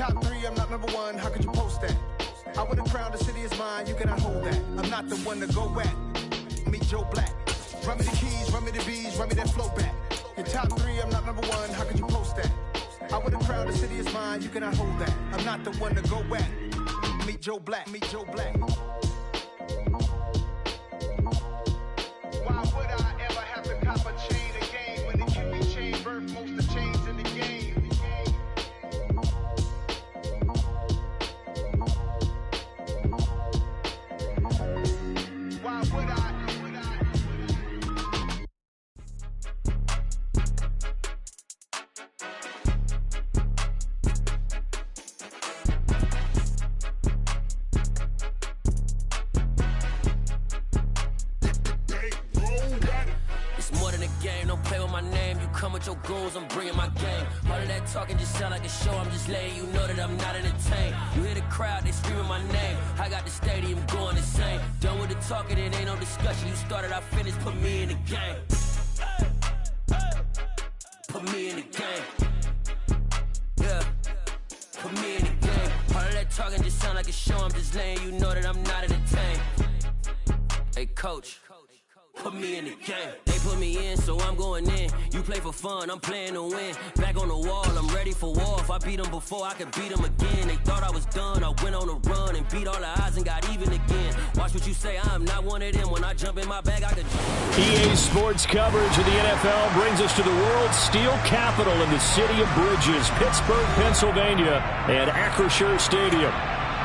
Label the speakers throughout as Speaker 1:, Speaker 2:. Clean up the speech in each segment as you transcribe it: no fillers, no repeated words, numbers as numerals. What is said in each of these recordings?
Speaker 1: top 3, I'm not number 1, how could you post that? I would have crowned the city is mine, you cannot hold that. I'm not the one to go at. Meet Joe Black. Run me the keys, run me the bees, run me that flow back. In top 3, I'm not number 1, how could you post that? I would have crowned the city is mine, you cannot hold that. I'm not the one to go at. Meet Joe Black, meet Joe Black. Why would I ever have to cop a chain again when it can be chain birth most of chains in the game? Why would I?
Speaker 2: Come with your goons, I'm bringing my game. All of that talking just sound like a show. I'm just letting you know that I'm not entertained. You hear the crowd, they screaming my name. I got the stadium going insane. Done with the talking, it ain't no discussion. You started, I finished, put me in the game. Put me in the game. Yeah, put me in the game. All of that talking just sound like a show. I'm just letting you know that I'm not entertained. Hey, coach. Put me in the game. They put me in, so I'm going in. You play for fun, I'm playing to win. Back on the wall, I'm ready for war. If I beat them before, I could beat them again. They thought I was done, I went on a run and beat all the odds and got even again. Watch what you say, I'm not one of them. When I jump in my bag, I could...
Speaker 3: EA Sports coverage of the NFL brings us to the world's steel capital in the city of Bridges, Pittsburgh, Pennsylvania, and Acrisure Stadium.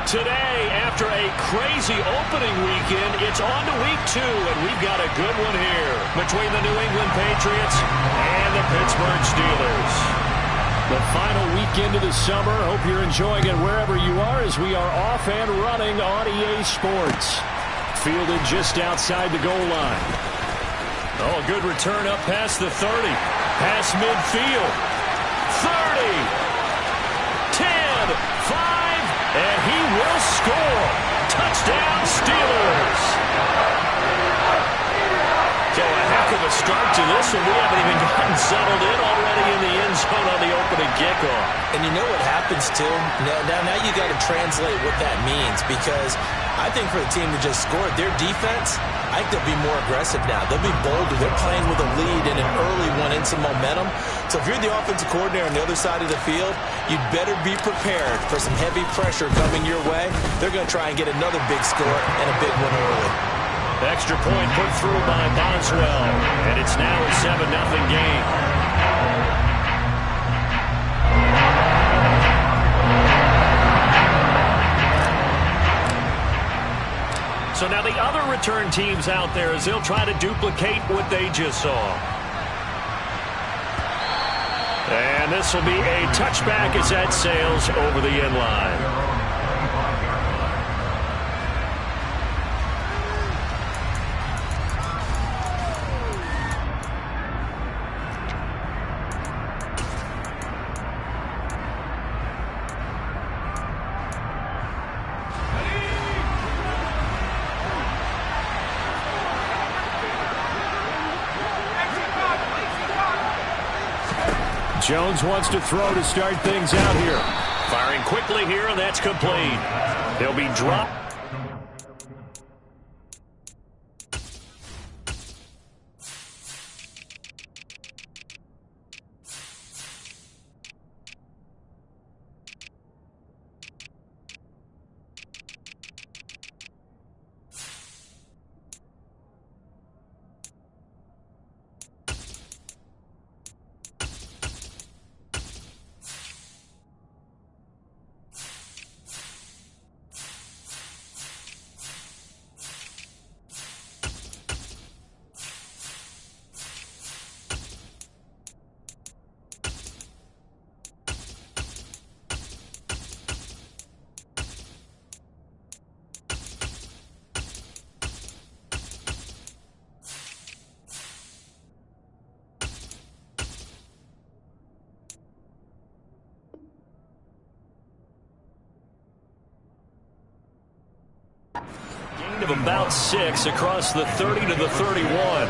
Speaker 3: Today, after a crazy opening weekend, it's on to week 2, and we've got a good one here between the New England Patriots and the Pittsburgh Steelers. The final weekend of the summer. Hope you're enjoying it wherever you are as we are off and running on EA Sports. Fielded just outside the goal line. Oh, a good return up past the 30. Past midfield. 30. 10. 5. And he will score. Touchdown, Steelers. So a heck of a start to this one. We haven't even gotten settled in already in the end zone on the opening kickoff.
Speaker 4: And you know what happens, too? Now you got to translate what that means, because I think for the team to just score, their defense, I think they'll be more aggressive now. They'll be bolder. They're playing with a lead and an early one and some momentum. So if you're the offensive coordinator on the other side of the field, you'd better be prepared for some heavy pressure coming your way. They're going to try and get another big score and a big one early.
Speaker 3: Extra point put through by Boswell, and it's now a 7-0 game. So now the other return teams out there as they'll try to duplicate what they just saw. And this will be a touchback as that sails over the end line. Jones wants to throw to start things out here. Firing quickly here, and that's complete. They'll be dropped. Of about 6 across the 30 to the 31.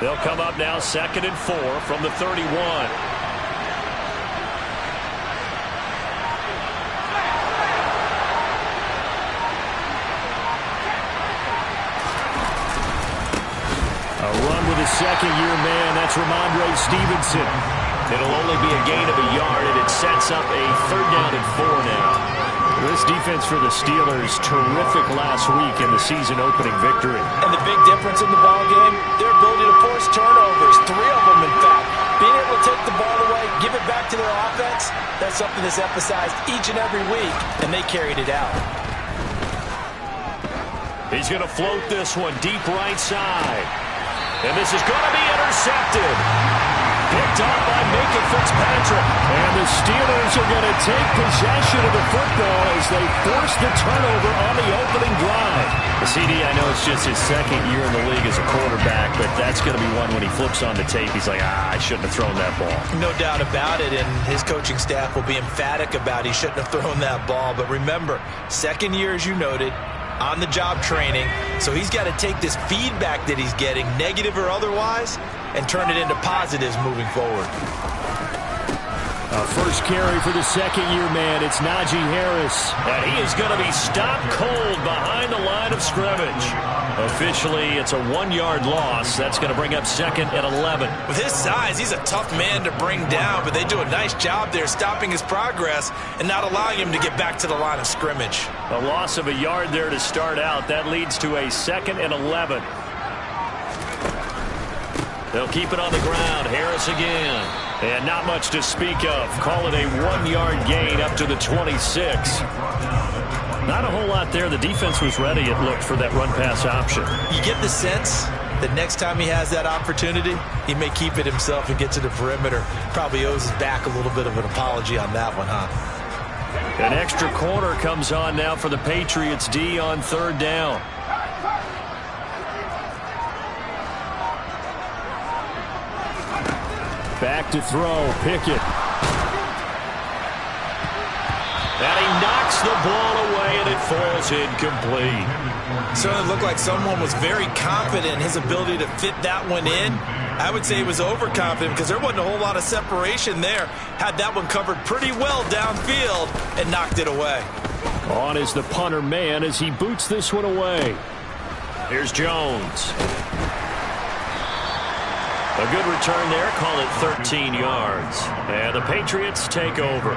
Speaker 3: They'll come up now 2nd and 4 from the 31. A run with a second-year man. That's Ramondre Stevenson. It'll only be a gain of a yard, and it sets up a 3rd down and 4 now. This defense for the Steelers, terrific last week in the season-opening victory.
Speaker 4: And the big difference in the ballgame, their ability to force turnovers, 3 of them, in fact. Being able to take the ball away, give it back to their offense, that's something that's emphasized each and every week, and they carried it out.
Speaker 3: He's going to float this one deep right side. And this is going to be intercepted. Picked up by Minkah Fitzpatrick. And the Steelers are going to take possession of the football as they force the turnover on the opening drive. The CD, I know it's just his 2nd year in the league as a quarterback, but that's going to be one when he flips on the tape. He's like, I shouldn't have thrown that ball.
Speaker 4: No doubt about it, and his coaching staff will be emphatic about he shouldn't have thrown that ball. But remember, 2nd year, as you noted, on-the-job training, so he's got to take this feedback that he's getting, negative or otherwise, and turn it into positives moving forward.
Speaker 3: First carry for the 2nd-year man. It's Najee Harris. And he is going to be stopped cold behind the line of scrimmage. Officially, it's a 1-yard loss. That's going to bring up 2nd and 11.
Speaker 4: With his size, he's a tough man to bring down, but they do a nice job there stopping his progress and not allowing him to get back to the line of scrimmage.
Speaker 3: A loss of a yard there to start out. That leads to a 2nd and 11. They'll keep it on the ground. Harris again. And not much to speak of. Call it a 1-yard gain up to the 26. Not a whole lot there. The defense was ready, it looked, for that run-pass option.
Speaker 4: You get the sense that next time he has that opportunity, he may keep it himself and get to the perimeter. Probably owes his back a little bit of an apology on that one, huh?
Speaker 3: An extra corner comes on now for the Patriots D on 3rd down. Back to throw, Pickett. And he knocks the ball away, and it falls incomplete.
Speaker 4: Certainly looked like someone was very confident in his ability to fit that one in. I would say he was overconfident because there wasn't a whole lot of separation there. Had that one covered pretty well downfield and knocked it away.
Speaker 3: On is the punter man as he boots this one away. Here's Jones. A good return there. Call it 13 yards. And the Patriots take over.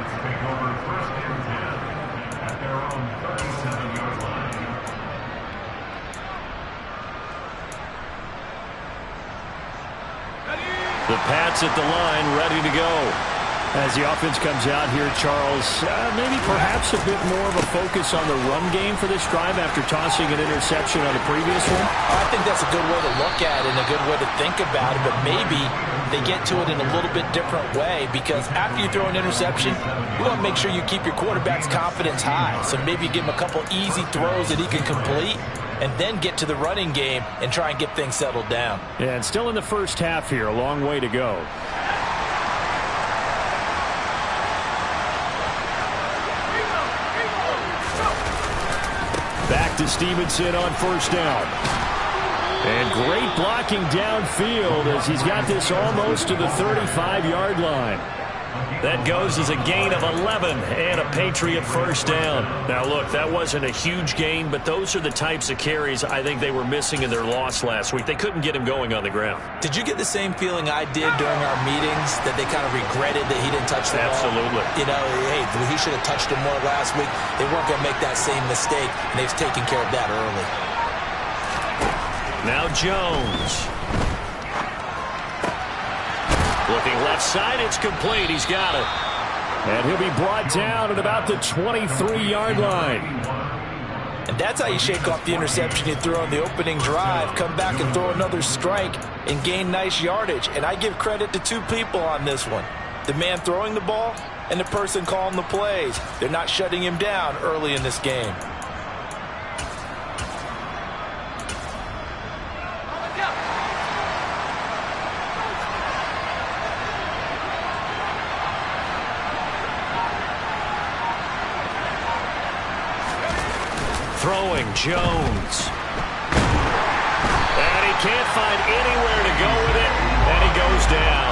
Speaker 3: The Pats at the line, ready to go. As the offense comes out here, Charles, maybe perhaps a bit more of a focus on the run game for this drive after tossing an interception on the previous one?
Speaker 4: I think that's a good way to look at it and a good way to think about it, but maybe they get to it in a little bit different way because after you throw an interception, you want to make sure you keep your quarterback's confidence high. So maybe you give him a couple easy throws that he can complete and then get to the running game and try and get things settled down.
Speaker 3: Yeah, and still in the first half here, a long way to go. Back to Stevenson on 1st down. And great blocking downfield as he's got this almost to the 35-yard line. That goes as a gain of 11 and a Patriot 1st down. Now, look, that wasn't a huge gain, but those are the types of carries I think they were missing in their loss last week. They couldn't get him going on the ground.
Speaker 4: Did you get the same feeling I did during our meetings, that they kind of regretted that he didn't touch the ball?
Speaker 3: Absolutely.
Speaker 4: You know, hey, he should have touched him more last week. They weren't going to make that same mistake, and they've taken care of that early.
Speaker 3: Now Jones. Looking left side, it's complete. He's got it. And he'll be brought down at about the 23-yard line.
Speaker 4: And that's how you shake off the interception you threw on the opening drive, come back and throw another strike and gain nice yardage. And I give credit to two people on this one. The man throwing the ball and the person calling the plays. They're not shutting him down early in this game.
Speaker 3: Throwing Jones. And he he can't find anywhere to go with it, and he goes down.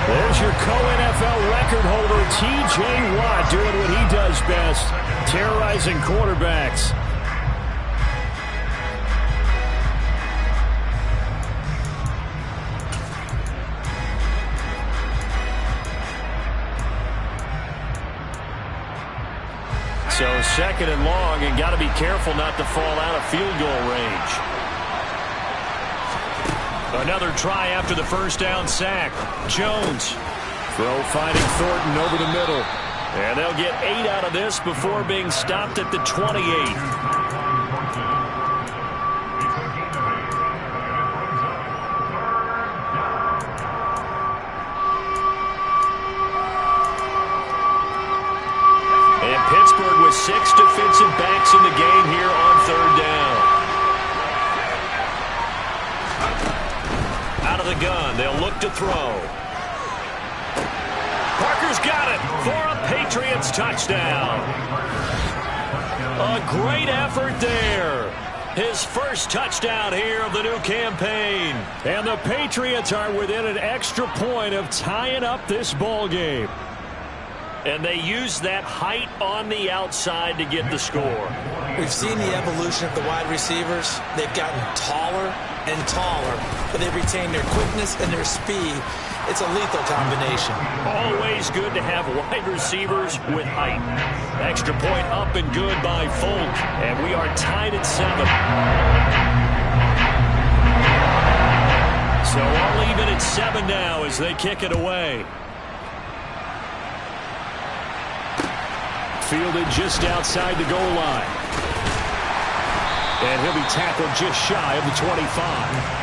Speaker 3: There's your co-NFL record holder, T.J. Watt, doing what he does best, terrorizing quarterbacks. So second and long, and got to be careful not to fall out of field goal range. Another try after the first down sack. Jones. Throw finding Thornton over the middle. And they'll get 8 out of this before being stopped at the 28. Pittsburgh with 6 defensive backs in the game here on third down. Out of the gun, they'll look to throw. Parker's got it for a Patriots touchdown. A great effort there. His first touchdown here of the new campaign. And the Patriots are within an extra point of tying up this ball game. And they use that height on the outside to get the score.
Speaker 4: We've seen the evolution of the wide receivers. They've gotten taller and taller, but they've retained their quickness and their speed. It's a lethal combination.
Speaker 3: Always good to have wide receivers with height. Extra point up and good by Folk. And we are tied at 7. So all even at 7 now as they kick it away. Fielded just outside the goal line. And he'll be tackled just shy of the 25.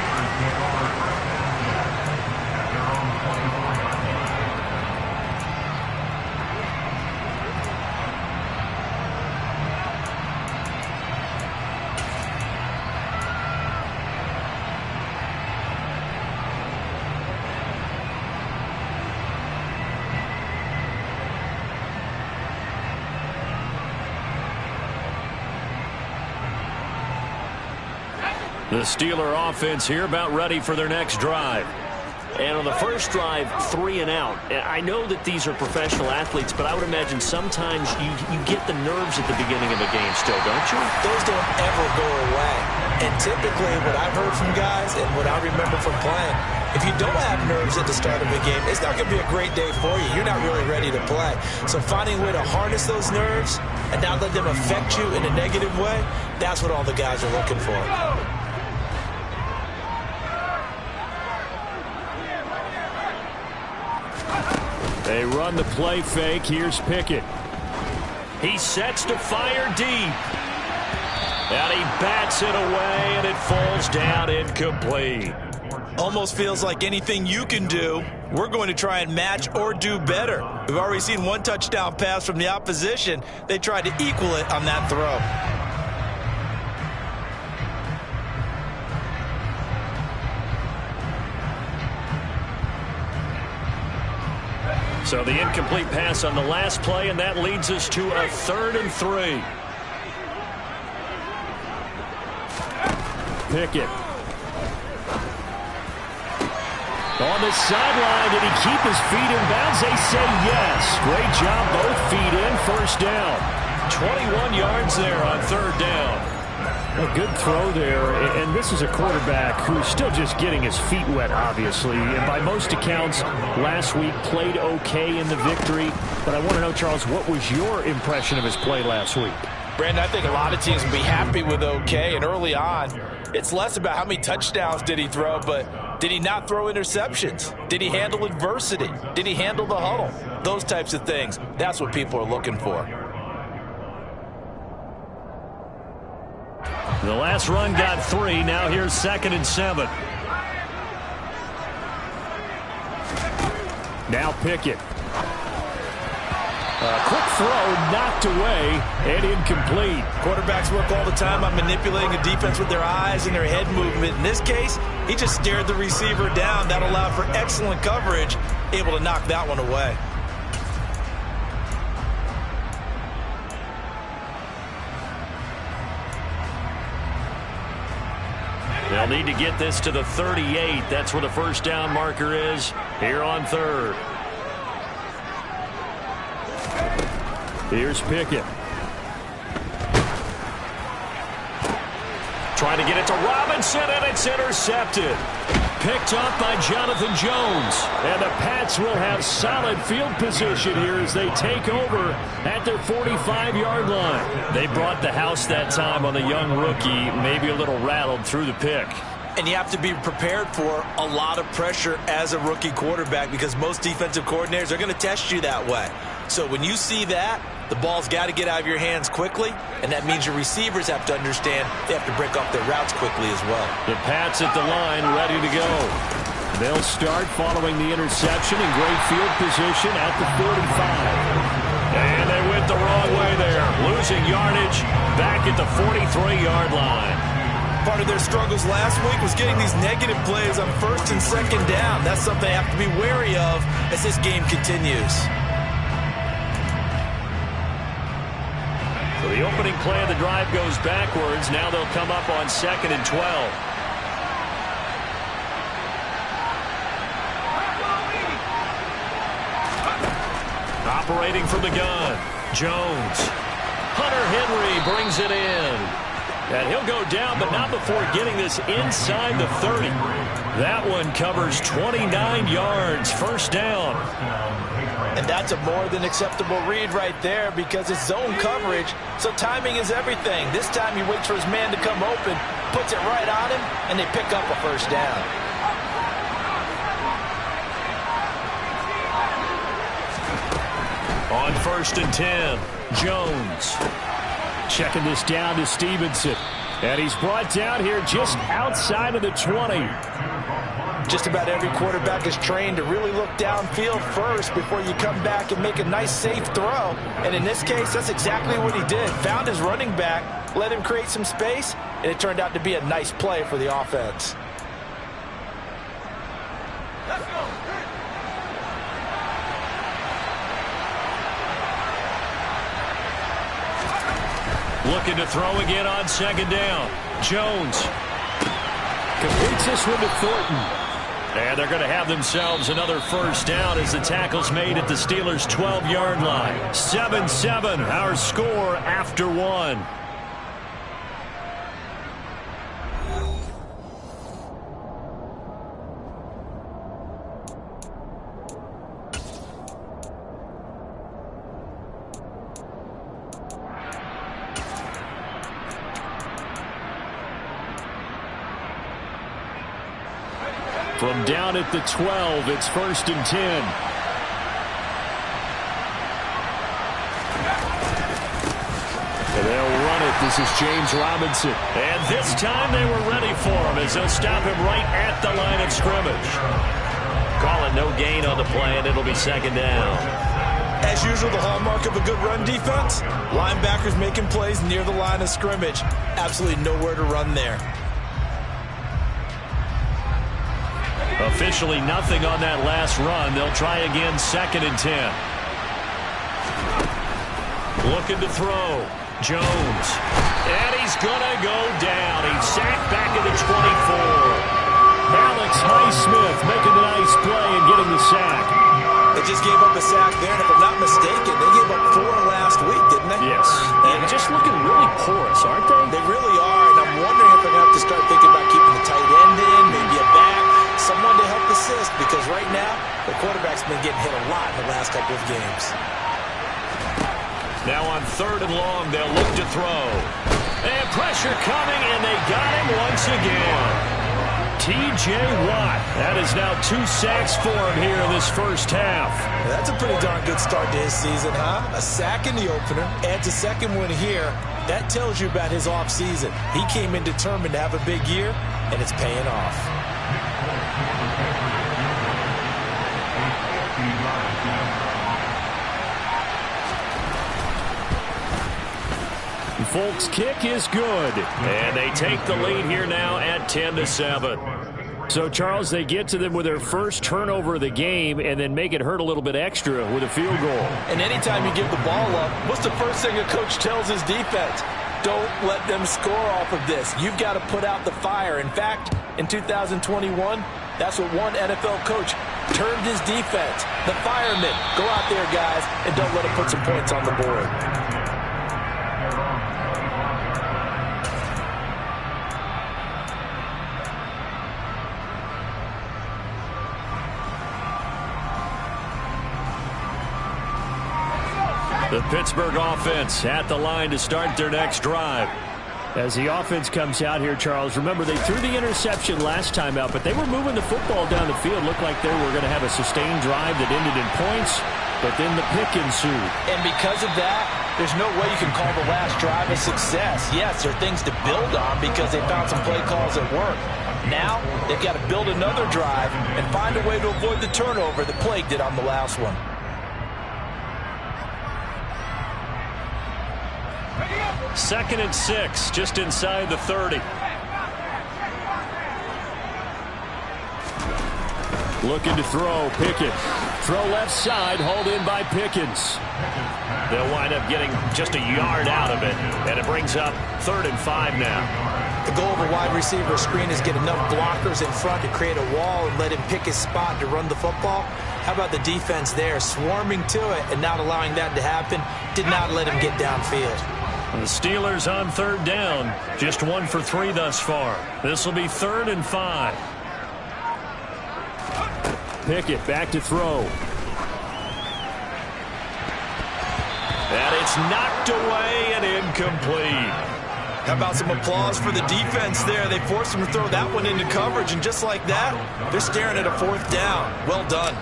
Speaker 3: The Steeler offense here about ready for their next drive. And on the first drive, 3 and out. I know that these are professional athletes, but I would imagine sometimes you get the nerves at the beginning of a game still, don't you?
Speaker 4: Those don't ever go away. And typically what I've heard from guys and what I remember from playing, if you don't have nerves at the start of a game, it's not going to be a great day for you. You're not really ready to play. So finding a way to harness those nerves and not let them affect you in a negative way, that's what all the guys are looking for.
Speaker 3: They run the play fake. Here's Pickett. He sets to fire deep. And he bats it away, and it falls down incomplete.
Speaker 4: Almost feels like anything you can do, we're going to try and match or do better. We've already seen one touchdown pass from the opposition. They tried to equal it on that throw.
Speaker 3: So the incomplete pass on the last play, and that leads us to a 3rd and 3. Pickett. On the sideline, did he keep his feet in bounds? They say yes. Great job, both feet in, first down. 21 yards there on 3rd down. A good throw there, and this is a quarterback who's still just getting his feet wet, obviously. And by most accounts, last week played okay in the victory. But I want to know, Charles, what was your impression of his play last week?
Speaker 5: Brandon, I think a lot of teams will be happy with okay. And early on, it's less about how many touchdowns did he throw, but did he not throw interceptions? Did he handle adversity? Did he handle the huddle? Those types of things. That's what people are looking for.
Speaker 3: The last run got 3. Now here's 2nd and 7. Now Pickett. A quick throw knocked away and incomplete.
Speaker 4: Quarterbacks work all the time on manipulating a defense with their eyes and their head movement. In this case, he just stared the receiver down. That allowed for excellent coverage, able to knock that one away.
Speaker 3: They'll need to get this to the 38. That's where the first down marker is here on third. Here's Pickett. Trying to get it to Robinson, and it's intercepted. Picked up by Jonathan Jones. And the Pats will have solid field position here as they take over at their 45-yard line. They brought the house that time on the young rookie, maybe a little rattled through the pick.
Speaker 4: And you have to be prepared for a lot of pressure as a rookie quarterback because most defensive coordinators are going to test you that way. So when you see that, the ball's got to get out of your hands quickly, and that means your receivers have to understand they have to break off their routes quickly as well.
Speaker 3: The Pats at the line, ready to go. They'll start following the interception in great field position at the 45. And they went the wrong way there, losing yardage back at the 43-yard line.
Speaker 4: Part of their struggles last week was getting these negative plays on first and second down. That's something they have to be wary of as this game continues.
Speaker 3: So the opening play of the drive goes backwards. Now they'll come up on 2nd and 12. Operating from the gun, Jones. Hunter Henry brings it in. And he'll go down, but not before getting this inside the 30. That one covers 29 yards, first down.
Speaker 4: And that's a more than acceptable read right there because it's zone coverage, so timing is everything. This time he waits for his man to come open, puts it right on him, and they pick up a first down.
Speaker 3: On 1st and 10, Jones. Checking this down to Stevenson. And he's brought down here just outside of the 20.
Speaker 4: Just about every quarterback is trained to really look downfield first before you come back and make a nice, safe throw. And in this case, that's exactly what he did. Found his running back, let him create some space, and it turned out to be a nice play for the offense.
Speaker 3: Looking to throw again on 2nd down. Jones completes this one to Thornton. And they're going to have themselves another first down as the tackle's made at the Steelers' 12-yard line. 7-7, our score after one. From down at the 12, it's 1st and 10. And they'll run it. This is James Robinson. And this time they were ready for him as they'll stop him right at the line of scrimmage. Call it no gain on the play, and it'll be 2nd down.
Speaker 4: As usual, the hallmark of a good run defense, linebackers making plays near the line of scrimmage. Absolutely nowhere to run there.
Speaker 3: Officially nothing on that last run. They'll try again, 2nd and 10. Looking to throw. Jones. And he's going to go down. He's sacked back at the 24. Alex Highsmith making a nice play and getting the sack.
Speaker 4: They just gave up a sack there, and if I'm not mistaken, they gave up 4 last week, didn't they?
Speaker 3: Yes. And just looking really porous, aren't they?
Speaker 4: They really are, and I'm wondering if they're going to have to start thinking about keeping the tight end in, maybe a back, someone to help assist, because right now, the quarterback's been getting hit a lot in the last couple of games.
Speaker 3: Now on 3rd and long, they'll look to throw. And pressure coming, and they got him once again. T.J. Watt. That is now 2 sacks for him here in this first half.
Speaker 4: That's a pretty darn good start to his season, huh? A sack in the opener, adds a second one here. That tells you about his offseason. He came in determined to have a big year, and it's paying off.
Speaker 3: Folks' kick is good, and they take the lead here now at 10-7. So, Charles, they get to them with their first turnover of the game and then make it hurt a little bit extra with a field goal.
Speaker 4: And anytime you give the ball up, what's the first thing a coach tells his defense? Don't let them score off of this. You've got to put out the fire. In fact, in 2021? That's what one NFL coach termed his defense. The firemen. Go out there, guys, and don't let them put some points on the board.
Speaker 3: The Pittsburgh offense at the line to start their next drive. As the offense comes out here, Charles, remember they threw the interception last time out, but they were moving the football down the field. Looked like they were going to have a sustained drive that ended in points, but then the pick ensued.
Speaker 4: And because of that, there's no way you can call the last drive a success. Yes, there are things to build on because they found some play calls that work. Now, they've got to build another drive and find a way to avoid the turnover that plagued it on the last one.
Speaker 3: Second and 6, just inside the 30. Looking to throw, Pickett. Throw left side, hauled in by Pickens. They'll wind up getting just a yard out of it, and it brings up 3rd and 5 now.
Speaker 4: The goal of a wide receiver screen is get enough blockers in front to create a wall and let him pick his spot to run the football. How about the defense there, swarming to it and not allowing that to happen? Did not let him get downfield.
Speaker 3: The Steelers on 3rd down, just 1 for 3 thus far. This will be 3rd and 5. Pickett back to throw. And it's knocked away and incomplete.
Speaker 4: How about some applause for the defense there? They forced him to throw that one into coverage, and just like that, they're staring at a 4th down. Well done.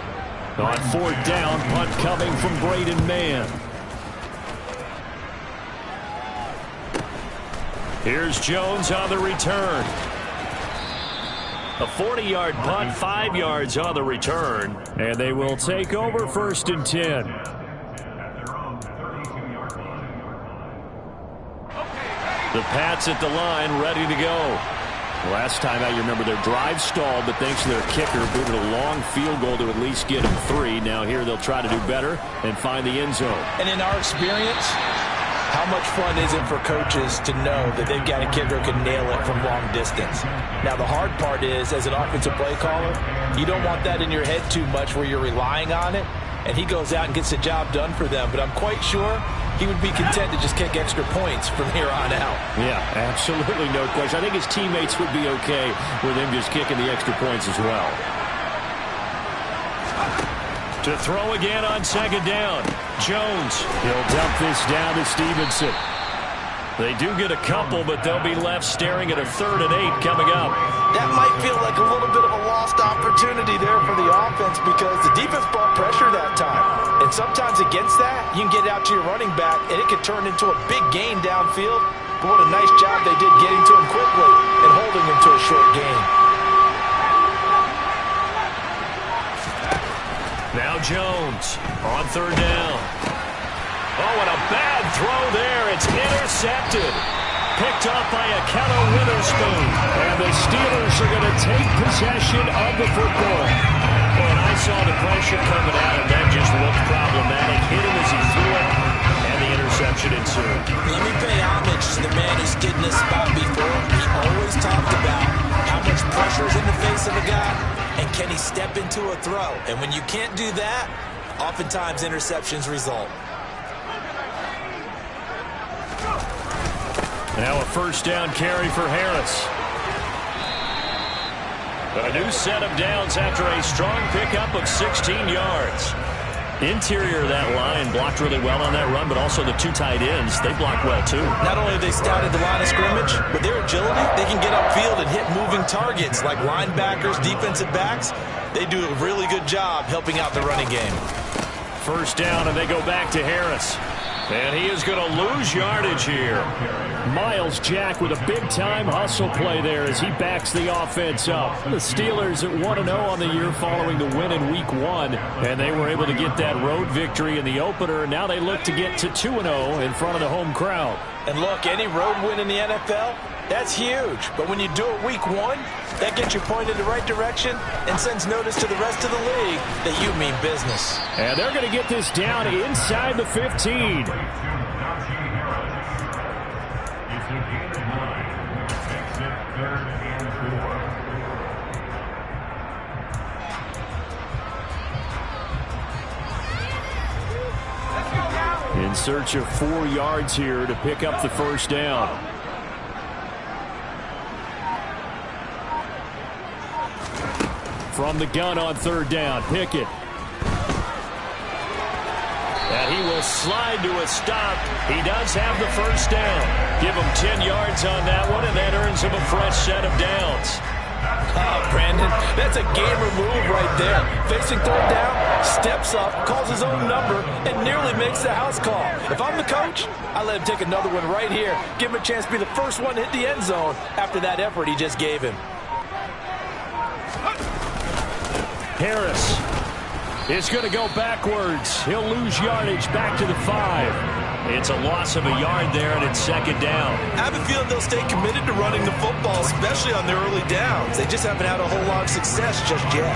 Speaker 3: On 4th down, punt coming from Braden Mann. Here's Jones on the return. A 40-yard punt, 5 yards on the return, and they will take over 1st and 10. The Pats at the line, ready to go. Last time out, you remember their drive stalled, but thanks to their kicker, booted a long field goal to at least get them 3. Now here they'll try to do better and find the end zone.
Speaker 4: And in our experience, how much fun is it for coaches to know that they've got a kicker who can nail it from long distance? Now, the hard part is, as an offensive play caller, you don't want that in your head too much where you're relying on it, and he goes out and gets the job done for them. But I'm quite sure he would be content to just kick extra points from here on out.
Speaker 3: Yeah, absolutely no question. I think his teammates would be okay with him just kicking the extra points as well. To throw again on 2nd down. Jones. He'll dump this down to Stevenson. They do get a couple, but they'll be left staring at a 3rd and 8 coming up.
Speaker 4: That might feel like a little bit of a lost opportunity there for the offense because the defense brought pressure that time. And sometimes against that, you can get out to your running back, and it could turn into a big gain downfield. But what a nice job they did getting to him quickly and holding him to a short gain.
Speaker 3: Now Jones on 3rd down. Oh, and a bad throw there. It's intercepted. Picked up by Akello Witherspoon. And the Steelers are going to take possession of the football. Well, and I saw the pressure coming at him. That just looked problematic. Hit him as he threw it. And the interception ensued.
Speaker 4: Let me pay homage to the man who stood in this spot before. He always talked about how much pressure is in the face of a guy. And can he step into a throw? And when you can't do that, oftentimes interceptions result.
Speaker 3: Now a 1st down carry for Harris. A new set of downs after a strong pickup of 16 yards. Interior of that line blocked really well on that run, but also the 2 tight ends, they blocked well too.
Speaker 4: Not only have they scouted the line of scrimmage, but their agility, they can get upfield and hit moving targets like linebackers, defensive backs. They do a really good job helping out the running game.
Speaker 3: 1st down, and they go back to Harris. And he is going to lose yardage here. Miles Jack with a big-time hustle play there as he backs the offense up. The Steelers at 1-0 on the year following the win in Week 1. And they were able to get that road victory in the opener. Now they look to get to 2-0 in front of the home crowd.
Speaker 4: And look, any road win in the NFL, that's huge. But when you do it Week 1, that gets you pointed in the right direction and sends notice to the rest of the league that you mean business.
Speaker 3: And they're going to get this down inside the 15. In search of 4 yards here to pick up the first down. From the gun on 3rd down, Pickett. And he will slide to a stop. He does have the first down. Give him 10 yards on that one, and that earns him a fresh set of downs.
Speaker 5: Oh, Brandon, that's a gamer move right there. Facing 3rd down, steps up, calls his own number, and nearly makes the house call. If I'm the coach, I let him take another one right here. Give him a chance to be the first one to hit the end zone after that effort he just gave him.
Speaker 3: Harris is going to go backwards. He'll lose yardage back to the 5. It's a loss of a yard there, and it's 2nd down.
Speaker 4: I have a feeling they'll stay committed to running the football, especially on their early downs. They just haven't had a whole lot of success just yet.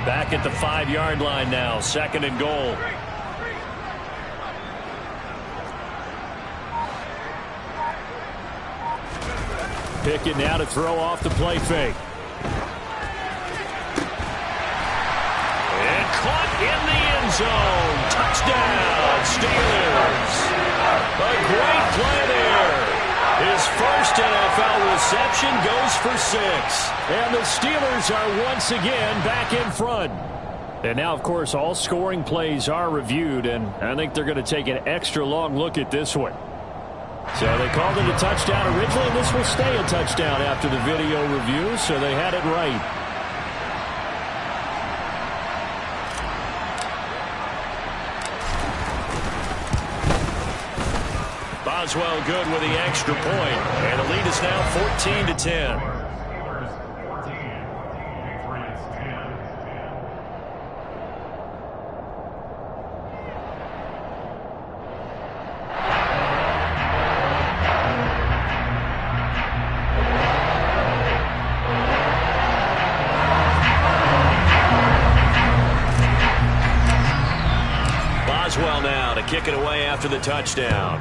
Speaker 3: Back at the 5-yard line now, 2nd and goal. Pickett now to throw off the play fake. And caught in the end zone. Touchdown, Steelers. A great play there. His first NFL reception goes for 6. And the Steelers are once again back in front. And now, of course, all scoring plays are reviewed, and I think they're going to take an extra long look at this one. So they called it a touchdown originally, and this will stay a touchdown after the video review, so they had it right. Boswell good with the extra point, and the lead is now 14-10. Boswell now to kick it away after the touchdown.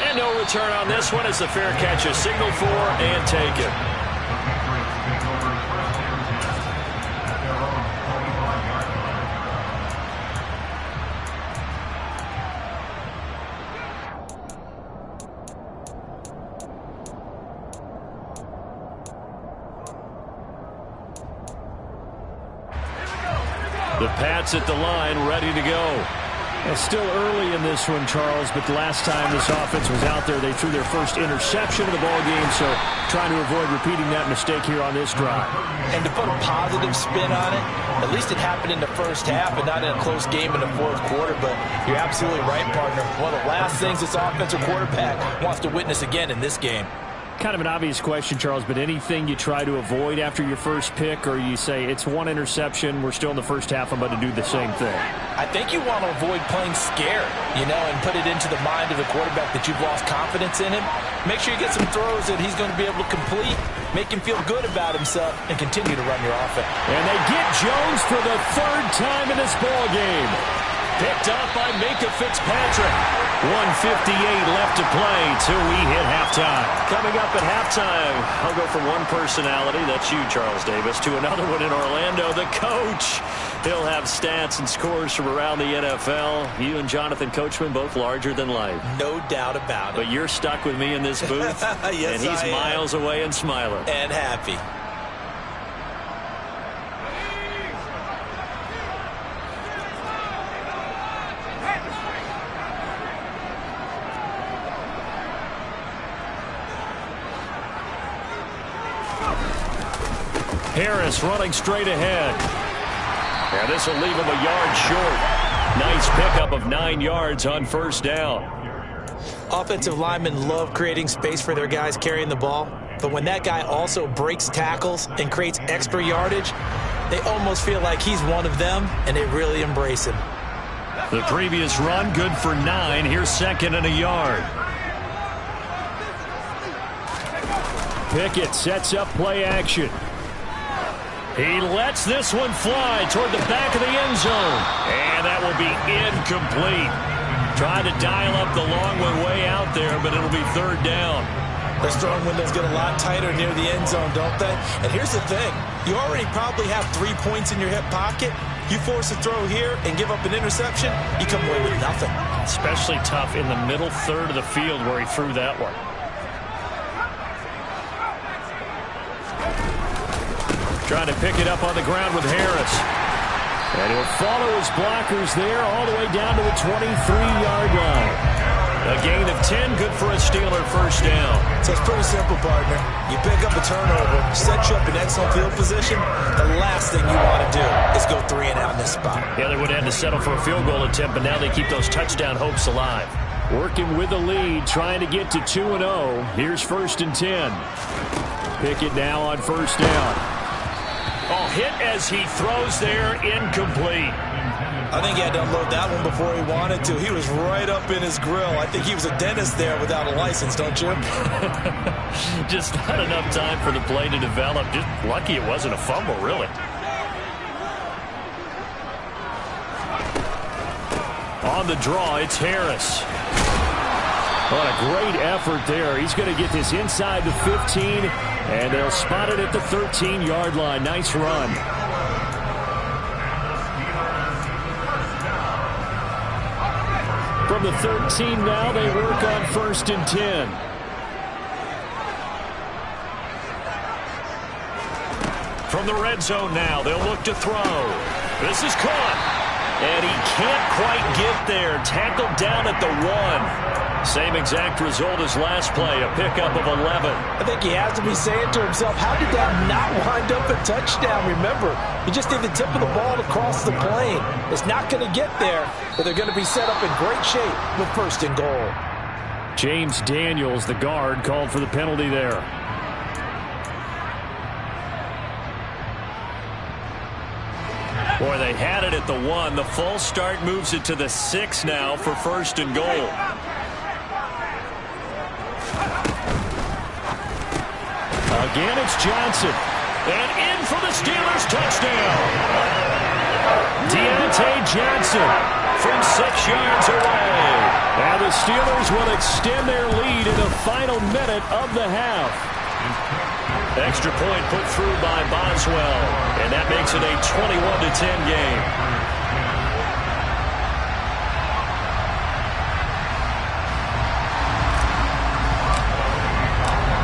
Speaker 3: And no return on this one as the fair catch is signaled for and taken. The Pats at the line, ready to go. It's still early in this one, Charles, but the last time this offense was out there, they threw their first interception of the ball game, so trying to avoid repeating that mistake here on this drive.
Speaker 4: And to put a positive spin on it, at least it happened in the first half and not in a close game in the 4th quarter, but you're absolutely right, partner. One of the last things this offensive quarterback wants to witness again in this game.
Speaker 3: Kind of an obvious question, Charles, but anything you try to avoid after your first pick, or you say it's one interception, we're still in the first half, I'm about to do the same thing?
Speaker 4: I think you want to avoid playing scared, and put it into the mind of the quarterback that you've lost confidence in him. Make sure you get some throws that he's going to be able to complete, make him feel good about himself, and continue to run your offense.
Speaker 3: And they get Jones for the 3rd time in this ball game. Picked up by Minkah Fitzpatrick. 1:58 left to play till we hit halftime. Coming up at halftime, I'll go from one personality, that's you, Charles Davis, to another one in Orlando, the coach. He'll have stats and scores from around the NFL. You and Jonathan Coachman, both larger than life.
Speaker 4: No doubt about it.
Speaker 3: But you're stuck with me in this booth,
Speaker 4: yes,
Speaker 3: and he's miles away and smiling.
Speaker 4: And happy.
Speaker 3: Harris running straight ahead. And this will leave him a yard short. Nice pickup of 9 yards on 1st down.
Speaker 4: Offensive linemen love creating space for their guys carrying the ball, but when that guy also breaks tackles and creates extra yardage, they almost feel like he's one of them, and they really embrace him.
Speaker 3: The previous run good for 9. Here's 2nd and a yard. Pickett sets up play action. He lets this one fly toward the back of the end zone. And that will be incomplete. Trying to dial up the long one way out there, but it'll be 3rd down.
Speaker 4: Those throwing windows get a lot tighter near the end zone, don't they? And here's the thing. You already probably have 3 points in your hip pocket. You force a throw here and give up an interception, you come away with nothing.
Speaker 3: Especially tough in the middle third of the field where he threw that one. Trying to pick it up on the ground with Harris. And he'll follow his blockers there all the way down to the 23-yard line. A gain of 10, good for a Steeler first down.
Speaker 4: So it's pretty simple, partner. You pick up a turnover, set you up in excellent field position. The last thing you want to do is go 3 and out in this spot.
Speaker 3: Yeah, they would have had to settle for a field goal attempt, but now they keep those touchdown hopes alive. Working with the lead, trying to get to 2-0. Here's 1st and 10. Pickett now on first down. Oh, hit as he throws there, incomplete.
Speaker 4: I think he had to unload that one before he wanted to. He was right up in his grill. I think he was a dentist there without a license, don't you?
Speaker 3: Just not enough time for the play to develop. Just lucky it wasn't a fumble, really. On the draw, it's Harris. What a great effort there. He's going to get this inside the 15, and they'll spot it at the 13-yard line. Nice run. From the 13 now, they work on 1st and 10. From the red zone now, they'll look to throw. This is caught. And he can't quite get there. Tackled down at the 1. Same exact result as last play, a pickup of 11.
Speaker 4: I think he has to be saying to himself, how did that not wind up a touchdown? Remember, you just need the tip of the ball to cross the plane. It's not going to get there, but they're going to be set up in great shape with 1st and goal.
Speaker 3: James Daniels, the guard, called for the penalty there. Boy, they had it at the 1. The false start moves it to the 6 now for 1st and goal. Again, it's Johnson. And in for the Steelers touchdown. Deontay Johnson from 6 yards away. And the Steelers will extend their lead in the final minute of the half. Extra point put through by Boswell. And that makes it a 21-10 game.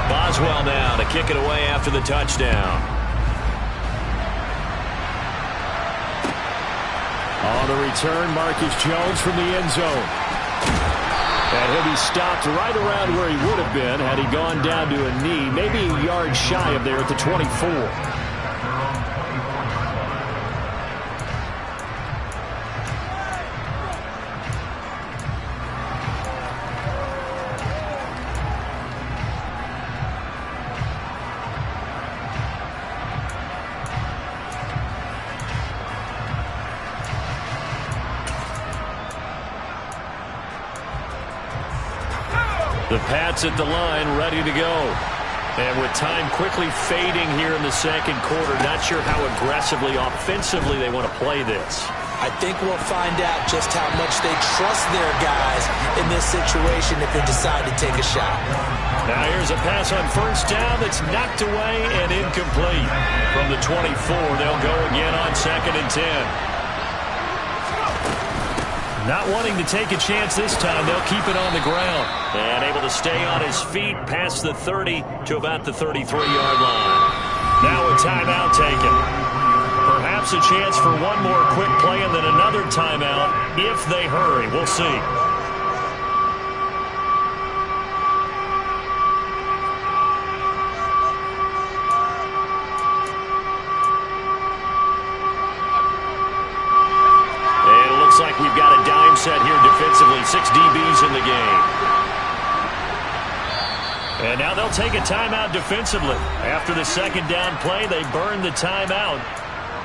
Speaker 3: Boswell now to kick it away after the touchdown. On the return, Marcus Jones from the end zone. And he'll be stopped right around where he would have been had he gone down to a knee, maybe a yard shy of there at the 24. The Pats at the line, ready to go. And with time quickly fading here in the second quarter, not sure how aggressively, offensively they want to play this.
Speaker 4: I think we'll find out just how much they trust their guys in this situation if they decide to take a shot.
Speaker 3: Now here's a pass on first down that's knocked away and incomplete. From the 24, they'll go again on 2nd and 10. Not wanting to take a chance this time, they'll keep it on the ground. And able to stay on his feet past the 30 to about the 33-yard line. Now a timeout taken. Perhaps a chance for one more quick play and then another timeout if they hurry. We'll see. Like we've got a dime set here defensively. 6 DBs in the game. And now they'll take a timeout defensively. After the second down play, they burn the timeout,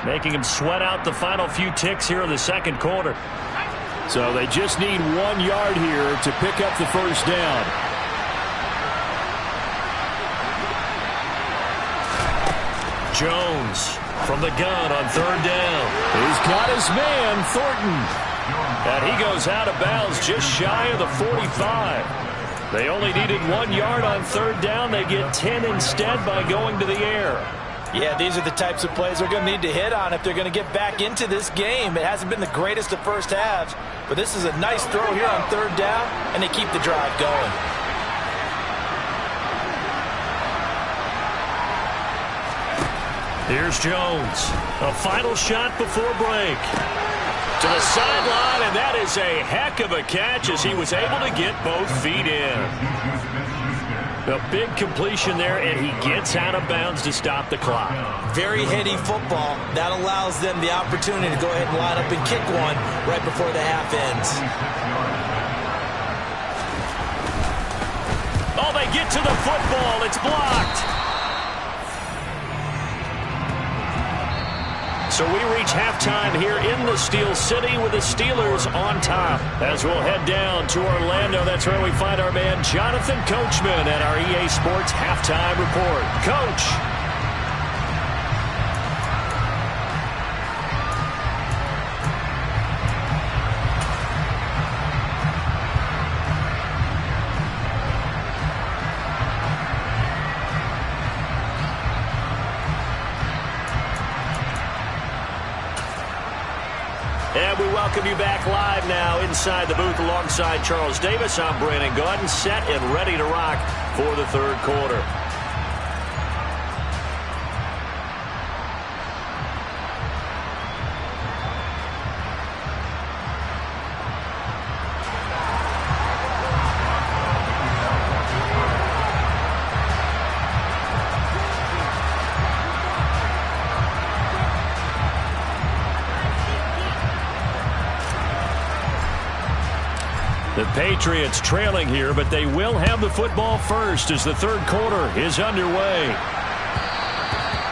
Speaker 3: making them sweat out the final few ticks here in the second quarter. So they just need 1 yard here to pick up the first down. Jones from the gun on 3rd down. He's got his man, Thornton. And he goes out of bounds just shy of the 45. They only needed 1 yard on third down. They get 10 instead by going to the air.
Speaker 4: Yeah, these are the types of plays they're going to need to hit on if they're going to get back into this game. It hasn't been the greatest of first halves, but this is a nice throw here on third down, and they keep the drive going.
Speaker 3: Here's Jones. A final shot before break. To the sideline, and that is a heck of a catch as he was able to get both feet in. A big completion there, and he gets out of bounds to stop the clock.
Speaker 4: Very heady football. That allows them the opportunity to go ahead and line up and kick one right before the half ends.
Speaker 3: Oh, they get to the football. It's blocked. So we reach halftime here in the Steel City with the Steelers on top. As we'll head down to Orlando, that's where we find our man Jonathan Coachman at our EA Sports Halftime Report. Coach. And we welcome you back live now inside the booth alongside Charles Davis. I'm Brandon Gaudin, set and ready to rock for the third quarter. The Patriots trailing here, but they will have the football first as the third quarter is underway.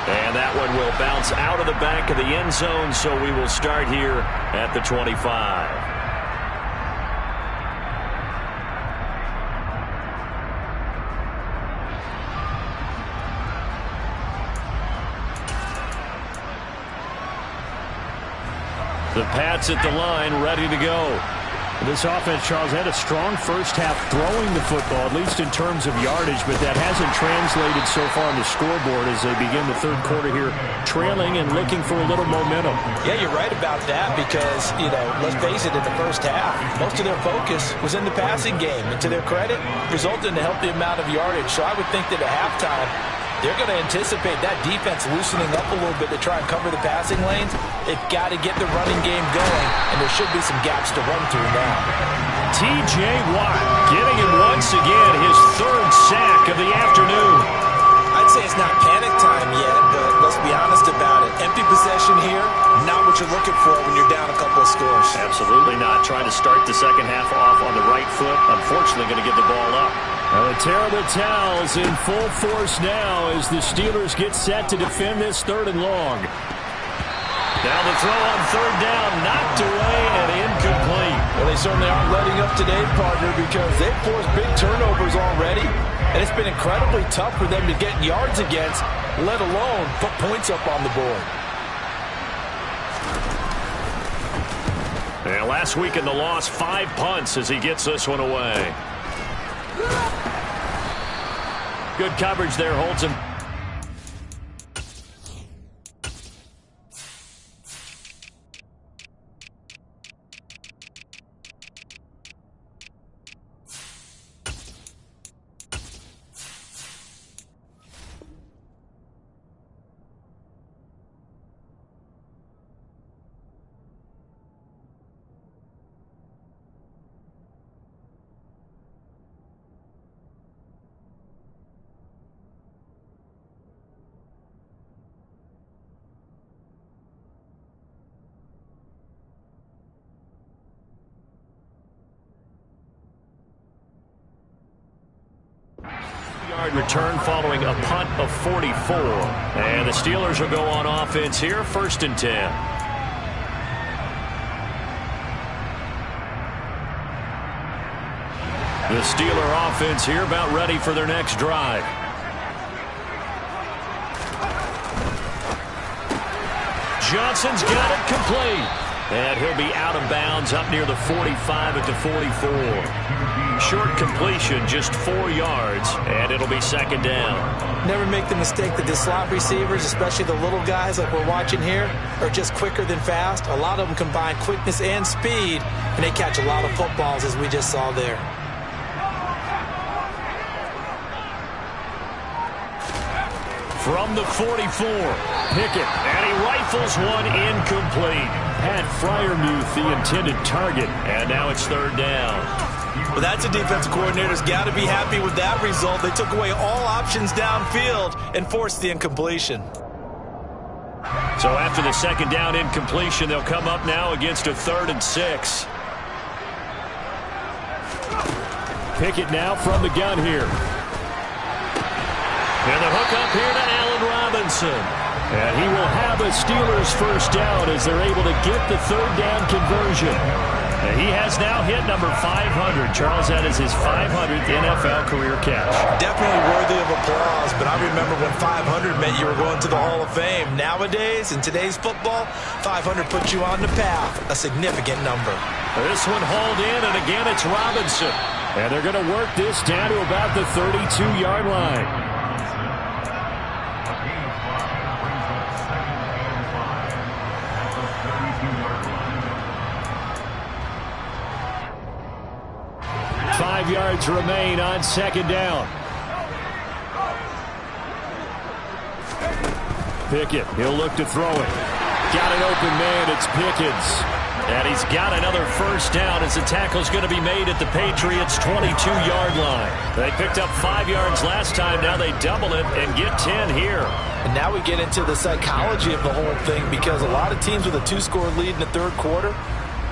Speaker 3: And that one will bounce out of the back of the end zone, so we will start here at the 25. The Pats at the line, ready to go.
Speaker 6: This offense, Charles, had a strong first half throwing the football, at least in terms of yardage, but that hasn't translated so far on the scoreboard as they begin the third quarter here, trailing and looking for a little momentum.
Speaker 4: Yeah, you're right about that because, let's face it, in the first half, most of their focus was in the passing game. And to their credit, resulted in a healthy amount of yardage. So I would think that at halftime, they're going to anticipate that defense loosening up a little bit to try and cover the passing lanes. They've got to get the running game going, and there should be some gaps to run through now.
Speaker 3: T.J. Watt getting him once again his third sack of the afternoon.
Speaker 4: I'd say it's not panic time yet, but let's be honest about it. Empty possession here, not what you're looking for when you're down a couple of scores.
Speaker 3: Absolutely not. Trying to start the second half off on the right foot. Unfortunately, going to give the ball up.
Speaker 6: The terrible towels in full force now as the Steelers get set to defend this third and long.
Speaker 3: Now the throw on third down, knocked away and incomplete.
Speaker 4: Well, they certainly aren't letting up today, partner, because they've forced big turnovers already, and it's been incredibly tough for them to get yards against, let alone put points up on the board.
Speaker 3: And last week in the loss, 5 punts as he gets this one away. Good coverage there, holds him. Return following a punt of 44. And the Steelers will go on offense here, 1st and 10. The Steeler offense here about ready for their next drive. Johnson's got it complete. And he'll be out of bounds up near the 45 at the 44. Short completion, just 4 yards, and it'll be second down.
Speaker 4: Never make the mistake that the slot receivers, especially the little guys like we're watching here, are just quicker than fast. A lot of them combine quickness and speed, and they catch a lot of footballs, as we just saw there.
Speaker 3: From the 44, Pickett, and he rifles one incomplete. Pat Freiermuth, the intended target, and now it's third down.
Speaker 4: Well, that's a defensive coordinator's got to be happy with that result. They took away all options downfield and forced the incompletion.
Speaker 3: So after the second down incompletion, they'll come up now against a 3rd and 6. Pickett now from the gun here. And the hook up here to Allen Robinson. And he will have a Steelers first down as they're able to get the 3rd down conversion. And he has now hit number 500. Charles, that is his 500th NFL career catch.
Speaker 4: Definitely worthy of applause, but I remember when 500 meant you were going to the Hall of Fame. Nowadays, in today's football, 500 puts you on the path, a significant number.
Speaker 3: This one hauled in, and again it's Robinson. And they're going to work this down to about the 32-yard line. Yards remain on second down. Pickett, he'll look to throw it. Got an open man, it's Pickens. And he's got another first down as the tackle's going to be made at the Patriots' 22-yard line. They picked up 5 yards last time, now they double it and get 10 here.
Speaker 4: And now we get into the psychology of the whole thing, because a lot of teams with a 2-score lead in the third quarter,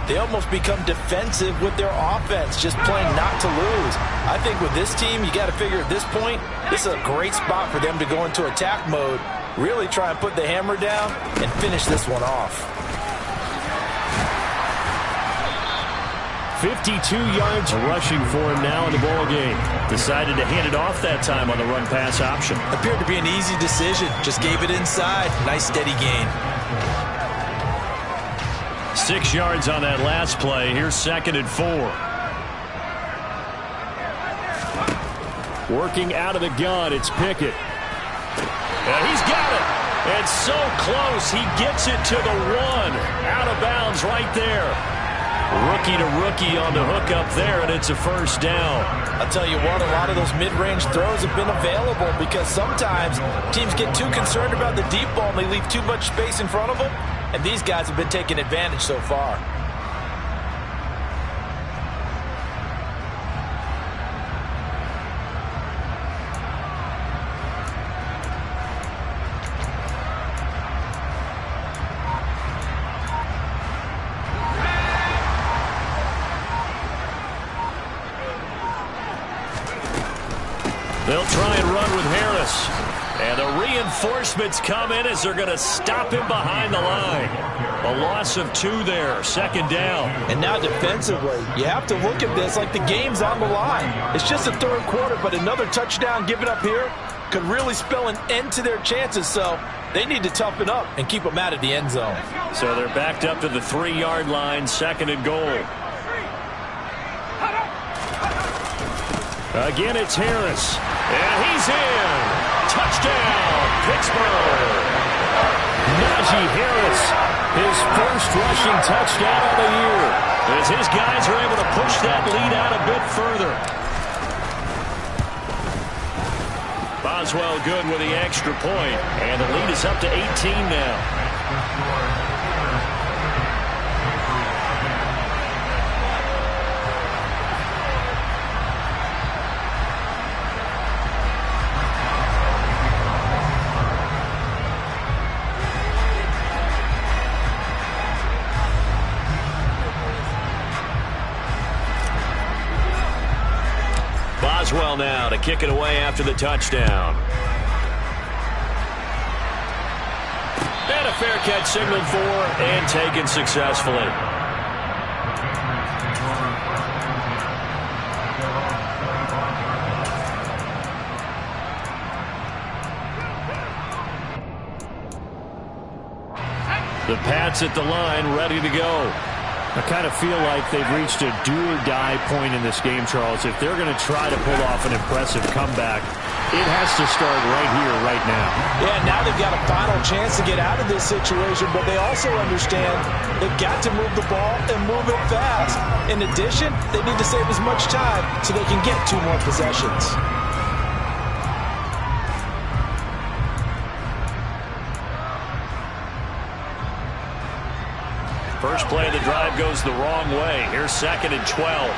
Speaker 4: they almost become defensive with their offense, just playing not to lose. I think with this team, you got to figure at this point, this is a great spot for them to go into attack mode, really try and put the hammer down and finish this one off.
Speaker 3: 52 yards rushing for him now in the ball game. Decided to hand it off that time on the run-pass option.
Speaker 4: Appeared to be an easy decision. Just gave it inside. Nice steady gain.
Speaker 3: 6 yards on that last play. Here's 2nd and 4. Working out of the gun, it's Pickett. And he's got it. And so close, he gets it to the 1. Out of bounds right there. Rookie to rookie on the hook up there, and it's a first down.
Speaker 4: I'll tell you what, a lot of those mid-range throws have been available, because sometimes teams get too concerned about the deep ball and they leave too much space in front of them. And these guys have been taking advantage so far.
Speaker 3: They'll try and run with Harris. And the reinforcements come in as they're going to stop him behind the line. A loss of 2 there, 2nd down.
Speaker 4: And now defensively, you have to look at this like the game's on the line. It's just the third quarter, but another touchdown given up here could really spell an end to their chances. So they need to toughen up and keep them out of the end zone.
Speaker 3: So they're backed up to the 3-yard line, 2nd and goal. Again, it's Harris. And he's in. Touchdown, Pittsburgh. Najee Harris, his first rushing touchdown of the year, as his guys are able to push that lead out a bit further. Boswell good with the extra point, and the lead is up to 18 now. Boswell now to kick it away after the touchdown. And a fair catch signaled for and taken successfully. The Pats at the line, ready to go.
Speaker 6: I kind of feel like they've reached a do-or-die point in this game, Charles. If they're going to try to pull off an impressive comeback, it has to start right here, right now.
Speaker 4: Yeah, now they've got a final chance to get out of this situation, but they also understand they've got to move the ball and move it fast. In addition, they need to save as much time so they can get 2 more possessions.
Speaker 3: First play of the drive goes the wrong way. Here's 2nd and 12.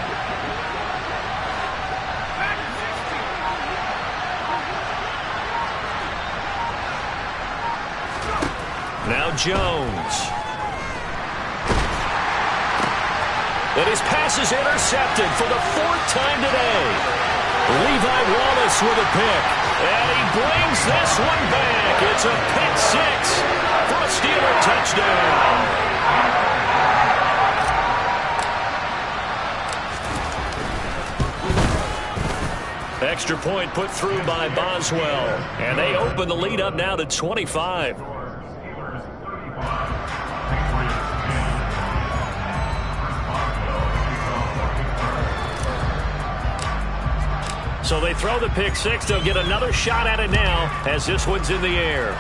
Speaker 3: Now Jones. And his pass is intercepted for the 4th time today. Levi Wallace with a pick. And he brings this one back. It's a pick 6 for a Steeler touchdown. Extra point put through by Boswell. And they open the lead up now to 25. So they throw the pick 6. They'll get another shot at it now as this one's in the air.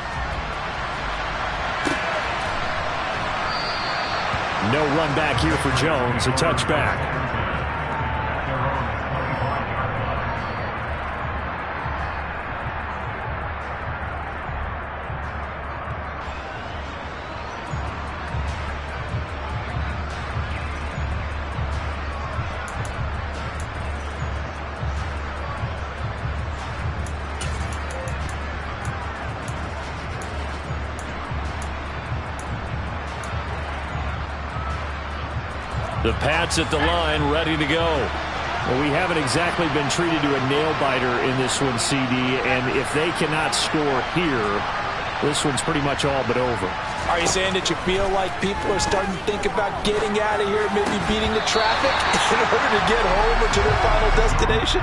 Speaker 3: No run back here for Jones. A touchback. The Pats at the line, ready to go. Well, we haven't exactly been treated to a nail-biter in this one, CD, and if they cannot score here, this one's pretty much all but over.
Speaker 4: Are you saying that you feel like people are starting to think about getting out of here, maybe beating the traffic in order to get home or to their final destination?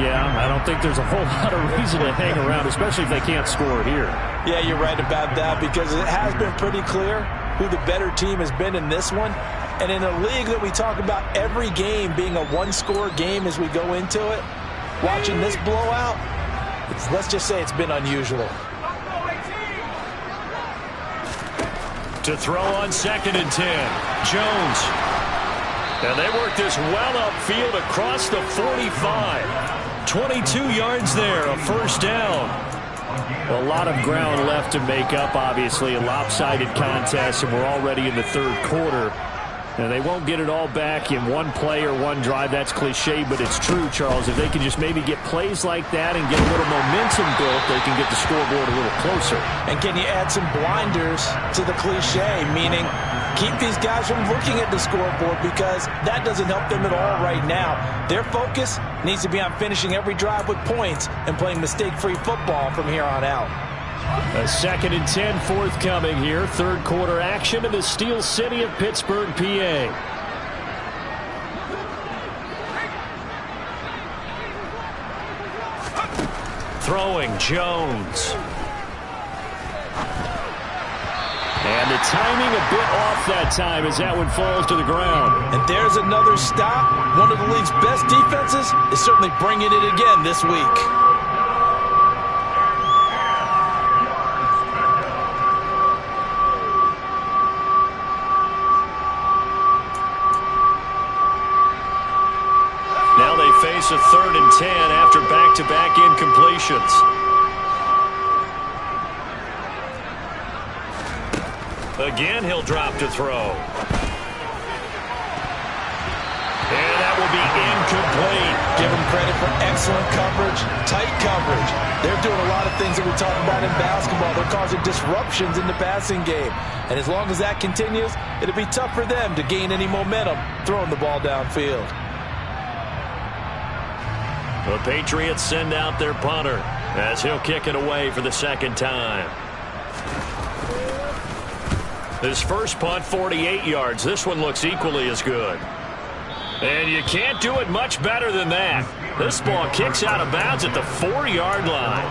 Speaker 6: Yeah, I don't think there's a whole lot of reason to hang around, especially if they can't score here.
Speaker 4: Yeah, you're right about that, because it has been pretty clear who the better team has been in this one. And in a league that we talk about every game being a one-score game as we go into it, watching this blowout, let's just say it's been unusual.
Speaker 3: To throw on 2nd and 10, Jones. And they work this well upfield across the 45. 22 yards there, a first down. A lot of ground left to make up, obviously. A lopsided contest, and we're already in the 3rd quarter. And they won't get it all back in one play or one drive. That's cliche, but it's true, Charles. If they can just maybe get plays like that and get a little momentum built, they can get the scoreboard a little closer.
Speaker 4: And can you add some blinders to the cliche, meaning keep these guys from looking at the scoreboard, because that doesn't help them at all right now. Their focus needs to be on finishing every drive with points and playing mistake-free football from here on out.
Speaker 3: A 2nd and 10 forthcoming here. 3rd quarter action in the Steel City of Pittsburgh, PA. Throwing Jones. And the timing a bit off that time as that one falls to the ground.
Speaker 4: And there's another stop. One of the league's best defenses is certainly bringing it again this week.
Speaker 3: Face a 3rd and 10 after back-to-back incompletions. Again, he'll drop to throw. And that will be incomplete.
Speaker 4: Give them credit for excellent coverage, tight coverage. They're doing a lot of things that we talk about in basketball. They're causing disruptions in the passing game. And as long as that continues, it'll be tough for them to gain any momentum throwing the ball downfield.
Speaker 3: The Patriots send out their punter as he'll kick it away for the 2nd time. His first punt, 48 yards. This one looks equally as good. And you can't do it much better than that. This ball kicks out of bounds at the 4-yard line.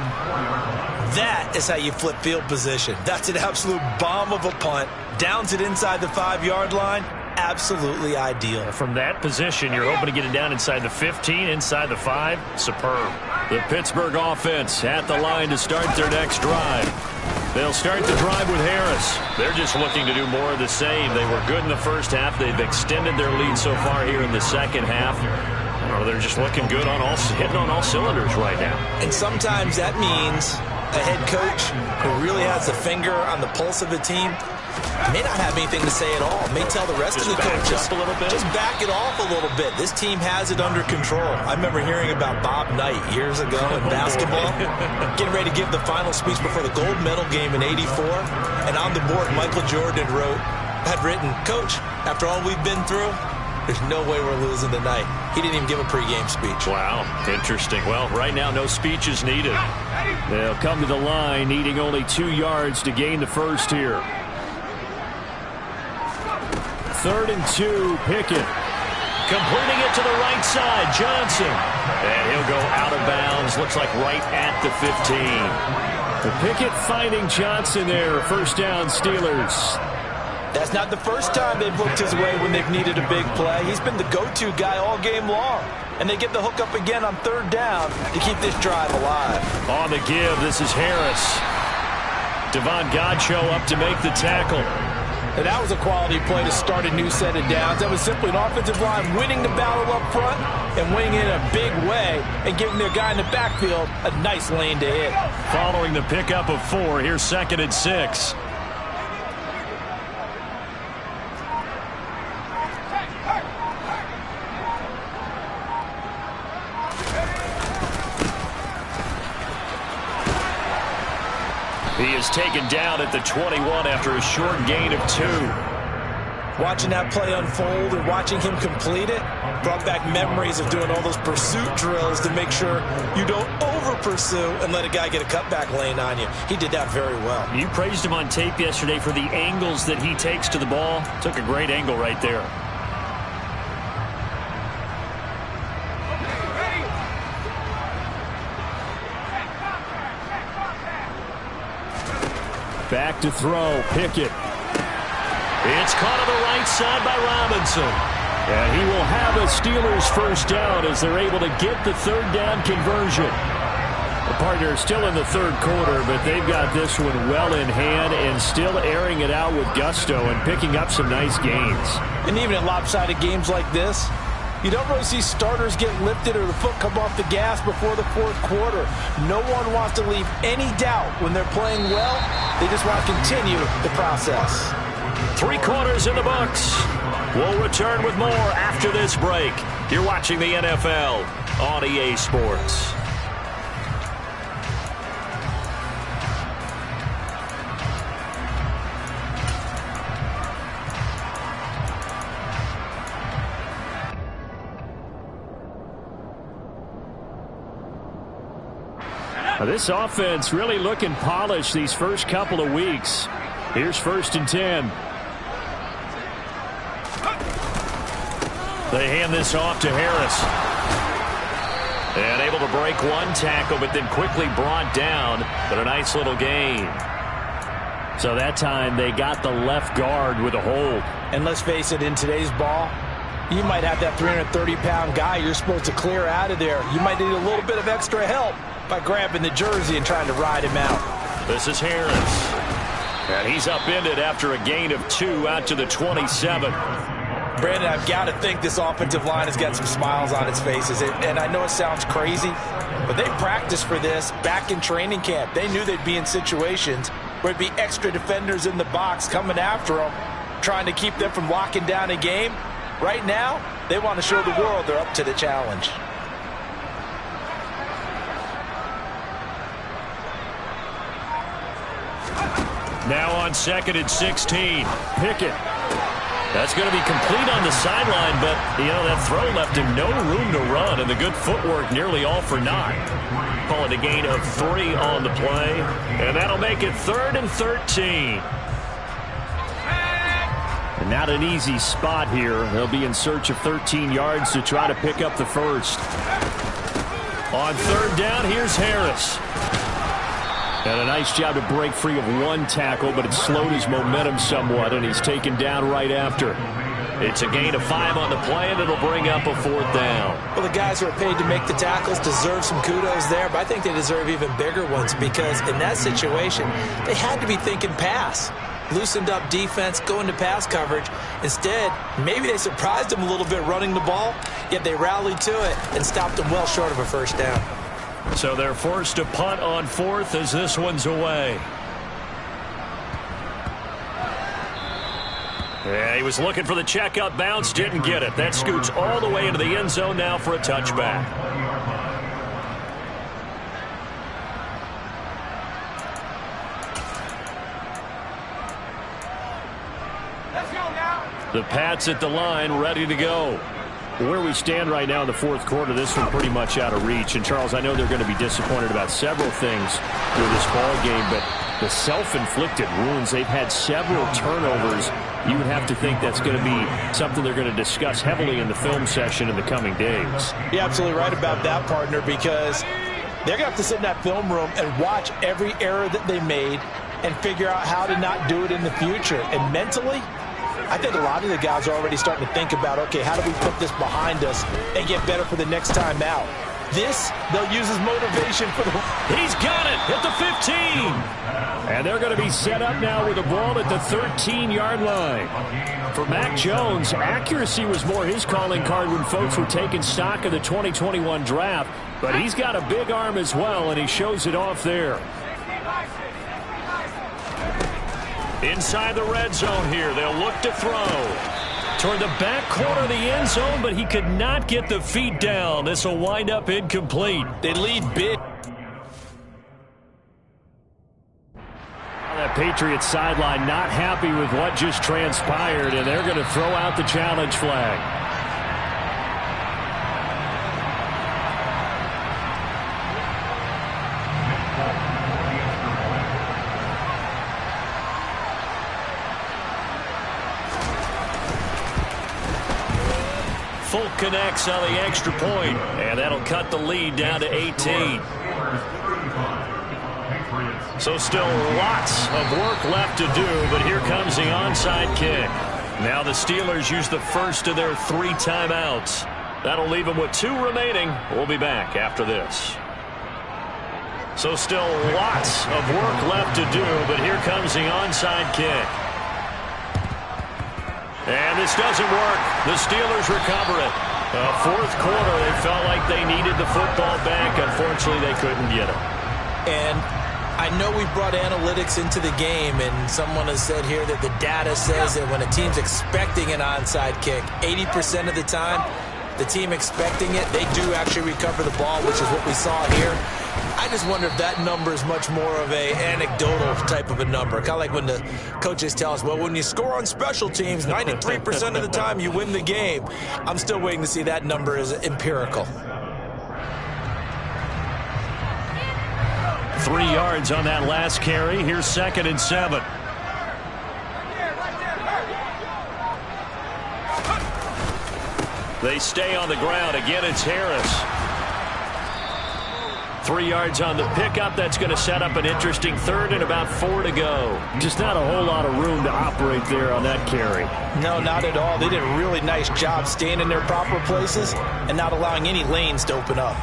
Speaker 4: That is how you flip field position. That's an absolute bomb of a punt. Downs it inside the 5-yard line. absolutely ideal.
Speaker 3: From that position, you're hoping to get it down inside the 15, inside the 5. Superb. The Pittsburgh offense at the line to start their next drive. They'll start the drive with Harris. They're just looking to do more of the same. They were good in the first half. They've extended their lead so far here in the second half. Oh, they're just looking good on hitting on all cylinders right now.
Speaker 4: And sometimes that means a head coach who really has a finger on the pulse of the team may not have anything to say at all. May tell the rest of the coaches, just back it off a little bit. This team has it under control. I remember hearing about Bob Knight years ago in basketball, getting ready to give the final speech before the gold medal game in '84. And on the board, Michael Jordan had written, "Coach, after all we've been through, there's no way we're losing tonight." He didn't even give a pregame speech.
Speaker 3: Wow, interesting. Well, right now, no speech is needed. They'll come to the line, needing only 2 yards to gain the first here. 3rd and 2, Pickett. Completing it to the right side, Johnson. And he'll go out of bounds, looks like right at the 15. The Pickett finding Johnson there, first down Steelers.
Speaker 5: That's not the first time they've looked his way when they've needed a big play. He's been the go-to guy all game long. And they get the hook up again on 3rd down to keep this drive alive.
Speaker 3: On the give, this is Harris. Devon Godchaux up to make the tackle.
Speaker 5: And that was a quality play to start a new set of downs. That was simply an offensive line winning the battle up front and winning it in a big way and giving their guy in the backfield a nice lane to hit.
Speaker 3: Following the pickup of 4, here's 2nd and 6. He is taken down at the 21 after a short gain of 2.
Speaker 5: Watching that play unfold and watching him complete it brought back memories of doing all those pursuit drills to make sure you don't over-pursue and let a guy get a cutback lane on you. He did that very well.
Speaker 3: You praised him on tape yesterday for the angles that he takes to the ball. Took a great angle right there. Back to throw, Pickett. It's caught on the right side by Robinson. And he will have a Steelers first down as they're able to get the 3rd down conversion. The partner is still in the 3rd quarter, but they've got this one well in hand and still airing it out with gusto and picking up some nice gains.
Speaker 5: And even in lopsided games like this, you don't really see starters get lifted or the foot come off the gas before the 4th quarter. No one wants to leave any doubt when they're playing well. They just want to continue the process.
Speaker 3: 3 quarters in the books. We'll return with more after this break. You're watching the NFL on EA Sports. Now this offense really looking polished these first couple of weeks. Here's 1st and 10. They hand this off to Harris. And able to break 1 tackle, but then quickly brought down. But a nice little gain. So that time they got the left guard with a hold.
Speaker 5: And let's face it, in today's ball, you might have that 330-pound guy you're supposed to clear out of there. You might need a little bit of extra help by grabbing the jersey and trying to ride him out.
Speaker 3: This is Harris. And he's upended after a gain of 2 out to the 27.
Speaker 5: Brandon, I've got to think this offensive line has got some smiles on its faces. And I know it sounds crazy, but they practiced for this back in training camp. They knew they'd be in situations where it'd be extra defenders in the box coming after them, trying to keep them from locking down a game. Right now, they want to show the world they're up to the challenge.
Speaker 3: Now on 2nd and 16, Pickett. That's going to be complete on the sideline, but, you know, that throw left him no room to run, and the good footwork nearly all for naught. Call it a gain of 3 on the play, and that'll make it 3rd and 13. And not an easy spot here. They'll be in search of 13 yards to try to pick up the first. On 3rd down, here's Harris. And a nice job to break free of 1 tackle, but it slowed his momentum somewhat, and he's taken down right after. It's a gain of 5 on the play, and it'll bring up a 4th down.
Speaker 4: Well, the guys who are paid to make the tackles deserve some kudos there, but I think they deserve even bigger ones because in that situation, they had to be thinking pass. Loosened up defense, going to pass coverage. Instead, maybe they surprised them a little bit running the ball, yet they rallied to it and stopped them well short of a 1st down.
Speaker 3: So they're forced to punt on 4th as this one's away. Yeah, he was looking for the checkup bounce, didn't get it. That scoots all the way into the end zone now for a touchback.
Speaker 1: Let's go now.
Speaker 3: The Pats at the line, ready to go. Where we stand right now in the 4th quarter, this one pretty much out of reach. And, Charles, I know they're going to be disappointed about several things through this ball game, but the self-inflicted wounds, they've had several turnovers. You would have to think that's going to be something they're going to discuss heavily in the film session in the coming days.
Speaker 4: You're absolutely right about that, partner, because they're going to have to sit in that film room and watch every error that they made and figure out how to not do it in the future. And mentally, I think a lot of the guys are already starting to think about, okay, how do we put this behind us and get better for the next time out? This, they'll use as motivation for the...
Speaker 3: He's got it at the 15. And they're going to be set up now with the ball at the 13-yard line. For Mac Jones, accuracy was more his calling card when folks were taking stock of the 2021 draft, but he's got a big arm as well, and he shows it off there. Inside the red zone here, they'll look to throw. Toward the back corner of the end zone, but he could not get the feet down. This will wind up incomplete.
Speaker 4: They lead big.
Speaker 3: That Patriots sideline not happy with what just transpired, and they're going to throw out the challenge flag. Folk connects on the extra point, and that'll cut the lead down to 18. So still lots of work left to do, but here comes the onside kick. Now the Steelers use the first of their 3 timeouts. That'll leave them with 2 remaining. We'll be back after this. So still lots of work left to do, but here comes the onside kick. And this doesn't work. The Steelers recover it. 4th quarter, they felt like they needed the football back. Unfortunately, they couldn't get it.
Speaker 4: And I know we brought analytics into the game, and someone has said here that the data says that when a team's expecting an onside kick, 80% of the time, the team expecting it, they do actually recover the ball, which is what we saw here. I just wonder if that number is much more of a anecdotal type of a number. Kind of like when the coaches tell us, well, when you score on special teams, 93% of the time you win the game. I'm still waiting to see that number is empirical.
Speaker 3: 3 yards on that last carry. Here's 2nd and 7. They stay on the ground. Again, it's Harris. 3 yards on the pickup. That's going to set up an interesting 3rd and about 4 to go. Just not a whole lot of room to operate there on that carry.
Speaker 4: No, not at all. They did a really nice job staying in their proper places and not allowing any lanes to open up.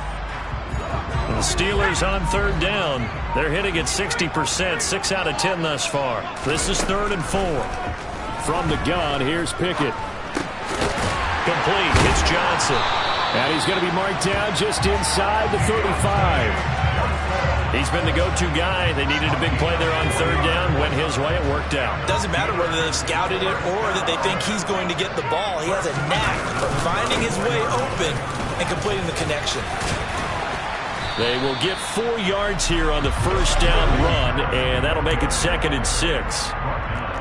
Speaker 3: The Steelers on 3rd down. They're hitting at 60%, 6 out of 10 thus far. This is 3rd and 4. From the gun, here's Pickett. Complete. It's Johnson. And he's going to be marked down just inside the 35. He's been the go-to guy. They needed a big play there on 3rd down. Went his way. It worked out.
Speaker 4: Doesn't matter whether they've scouted it or that they think he's going to get the ball. He has a knack for finding his way open and completing the connection.
Speaker 3: They will get 4 yards here on the 1st down run, and that'll make it 2nd and 6.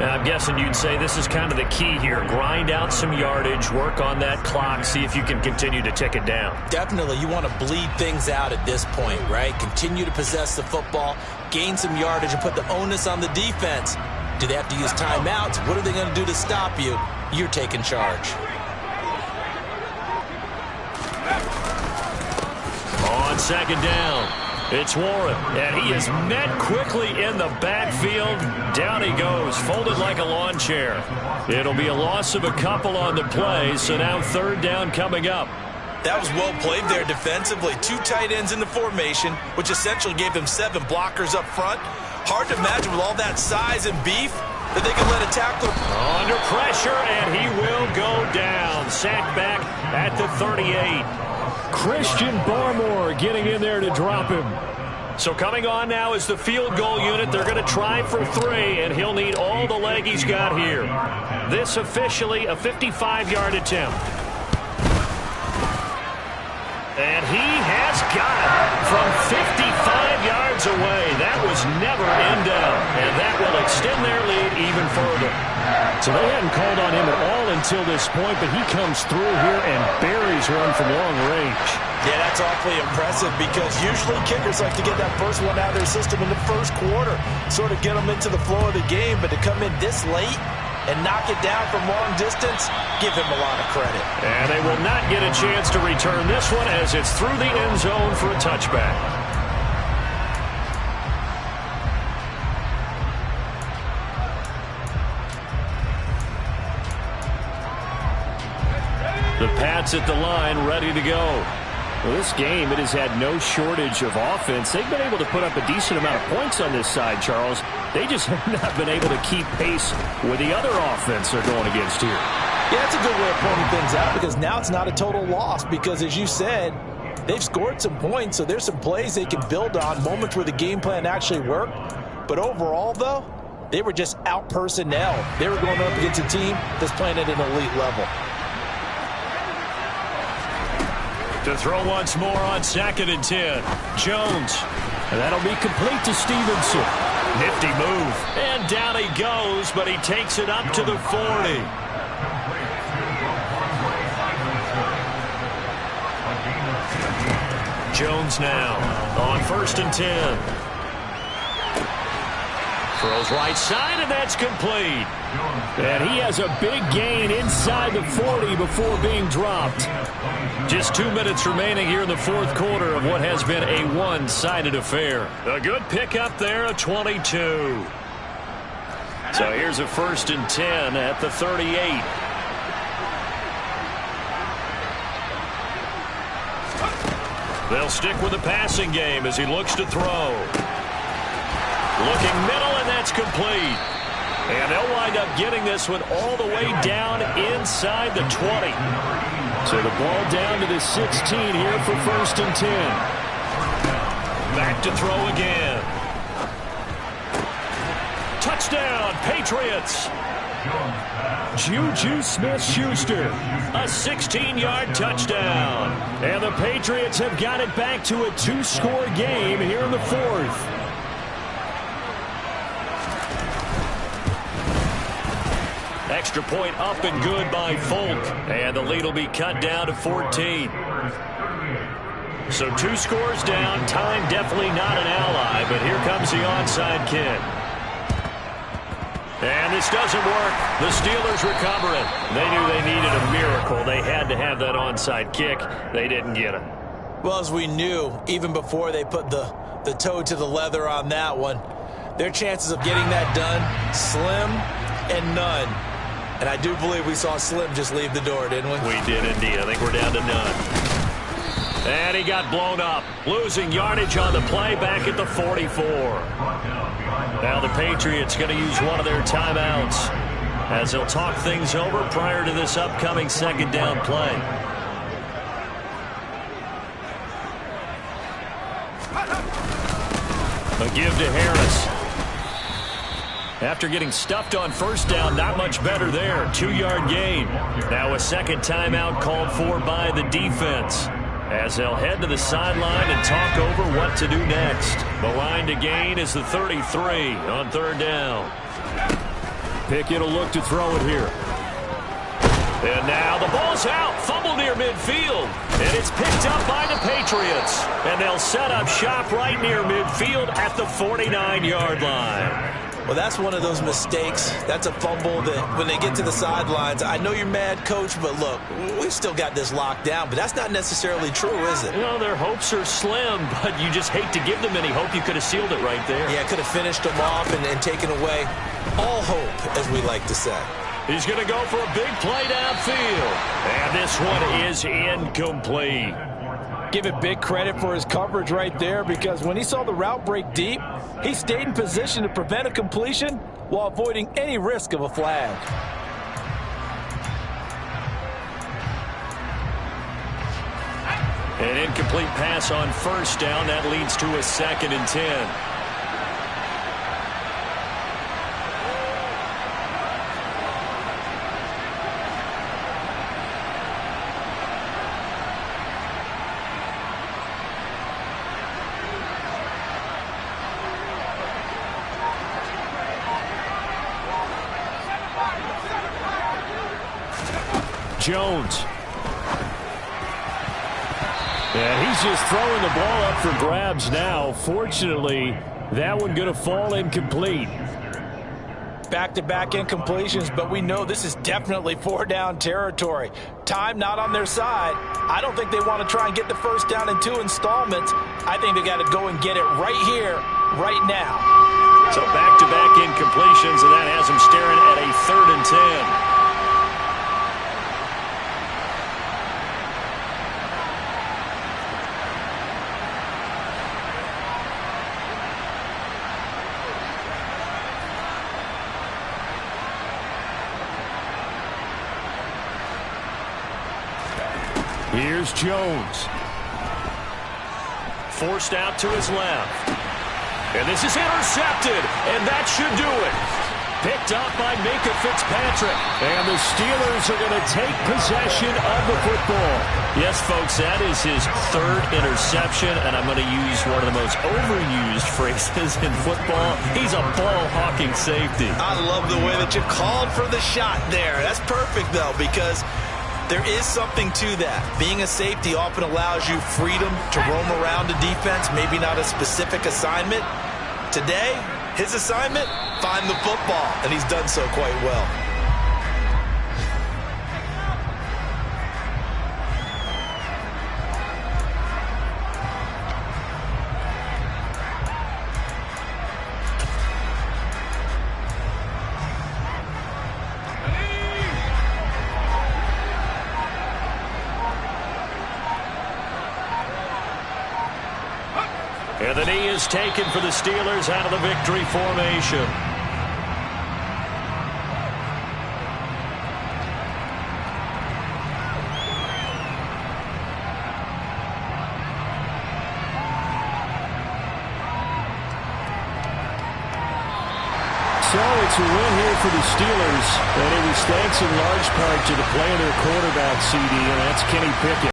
Speaker 3: And I'm guessing you'd say this is kind of the key here. Grind out some yardage, work on that clock, see if you can continue to tick it down.
Speaker 4: Definitely. You want to bleed things out at this point, right? Continue to possess the football, gain some yardage, and put the onus on the defense. Do they have to use timeouts? What are they going to do to stop you? You're taking charge.
Speaker 3: On 2nd down. It's Warren, and he is met quickly in the backfield. Down he goes, folded like a lawn chair. It'll be a loss of a couple on the play, so now third down coming up.
Speaker 4: That was well played there defensively. 2 tight ends in the formation, which essentially gave them 7 blockers up front. Hard to imagine with all that size and beef that they can let a tackler.
Speaker 3: Under pressure, and he will go down. Sacked back at the 38. Christian Barmore getting in there to drop him. So coming on now is the field goal unit. They're going to try for 3, and he'll need all the leg he's got here. This officially a 55-yard attempt. And he has got it from 55 yards away. That was never in doubt, and that will extend their lead even further.
Speaker 6: So they hadn't called on him at all until this point, but he comes through here and buries one from long range.
Speaker 4: Yeah, that's awfully impressive because usually kickers like to get that first one out of their system in the first quarter, sort of get them into the flow of the game, but to come in this late and knock it down from long distance, give him a lot of credit.
Speaker 3: And they will not get a chance to return this one as it's through the end zone for a touchback. The Pats at the line, ready to go.
Speaker 6: Well, this game, it has had no shortage of offense. They've been able to put up a decent amount of points on this side, Charles. They just have not been able to keep pace with the other offense they're going against here.
Speaker 4: Yeah, that's a good way of pointing things out because now it's not a total loss because, as you said, they've scored some points, so there's some plays they can build on, moments where the game plan actually worked. But overall, though, they were just out-personnel. They were going up against a team that's playing at an elite level.
Speaker 3: To throw once more on 2nd and 10. Jones. And that'll be complete to Stevenson. Nifty move. And down he goes, but he takes it up to the 40. Jones now on 1st and 10. Throws right side, and that's complete.
Speaker 6: And he has a big gain inside the 40 before being dropped.
Speaker 3: Just 2 minutes remaining here in the fourth quarter of what has been a one-sided affair. A good pickup there, a 22. So here's a 1st and 10 at the 38. They'll stick with the passing game as he looks to throw. Looking middle, and that's complete. And they'll wind up getting this one all the way down inside the 20.
Speaker 6: So the ball down to the 16 here for 1st and 10.
Speaker 3: Back to throw again. Touchdown, Patriots.
Speaker 6: Juju Smith-Schuster.
Speaker 3: A 16-yard touchdown.
Speaker 6: And the Patriots have got it back to a 2-score game here in the fourth.
Speaker 3: Extra point up and good by Folk. And the lead will be cut down to 14. So 2 scores down. Time definitely not an ally, but here comes the onside kick. And this doesn't work. The Steelers recover it. They knew they needed a miracle. They had to have that onside kick. They didn't get it.
Speaker 4: Well, as we knew, even before they put the toe to the leather on that one, their chances of getting that done, slim and none. And I do believe we saw Slim just leave the door, didn't we?
Speaker 3: We did indeed. I think we're down to none. And he got blown up. Losing yardage on the play back at the 44. Now the Patriots going to use one of their timeouts as they'll talk things over prior to this upcoming 2nd down play. A give to Harris. After getting stuffed on 1st down, not much better there. 2-yard gain. Now a 2nd timeout called for by the defense as they'll head to the sideline and talk over what to do next. The line to gain is the 33 on 3rd down.
Speaker 6: Pickett will look to throw it here.
Speaker 3: And now the ball's out. Fumble near midfield. And it's picked up by the Patriots. And they'll set up shop right near midfield at the 49-yard line.
Speaker 4: Well, that's one of those mistakes. That's a fumble that when they get to the sidelines, I know you're mad, Coach, but look, we've still got this locked down. But that's not necessarily true, is it?
Speaker 6: You know, their hopes are slim, but you just hate to give them any hope. You could have sealed it right there.
Speaker 4: Yeah, could have finished them off and taken away all hope, as we like to say.
Speaker 6: He's going to go for a big play downfield. And this one is incomplete.
Speaker 5: Give it big credit for his coverage right there, because when he saw the route break deep, he stayed in position to prevent a completion while avoiding any risk of a flag.
Speaker 6: An incomplete pass on first down. That leads to a 2nd and 10. Jones. And he's just throwing the ball up for grabs now. Fortunately, that one going to fall incomplete.
Speaker 5: Back-to-back incompletions, but we know this is definitely 4-down territory. Time not on their side. I don't think they want to try and get the first down in 2 installments. I think they got to go and get it right here, right now.
Speaker 6: So back-to-back incompletions, and that has them staring at a 3rd and 10. Here's Jones. Forced out to his left. And this is intercepted, and that should do it. Picked up by Minkah Fitzpatrick. And the Steelers are going to take possession of the football. Yes, folks, that is his 3rd interception, and I'm going to use one of the most overused phrases in football. He's a ball-hawking safety.
Speaker 4: I love the way that you called for the shot there. That's perfect, though, because there is something to that. Being a safety often allows you freedom to roam around the defense, maybe not a specific assignment. Today, his assignment, find the football, and he's done so quite well.
Speaker 6: And the knee is taken for the Steelers out of the victory formation. So it's a win here for the Steelers, and it was thanks in large part to the play of their quarterback, CD, and that's Kenny Pickett.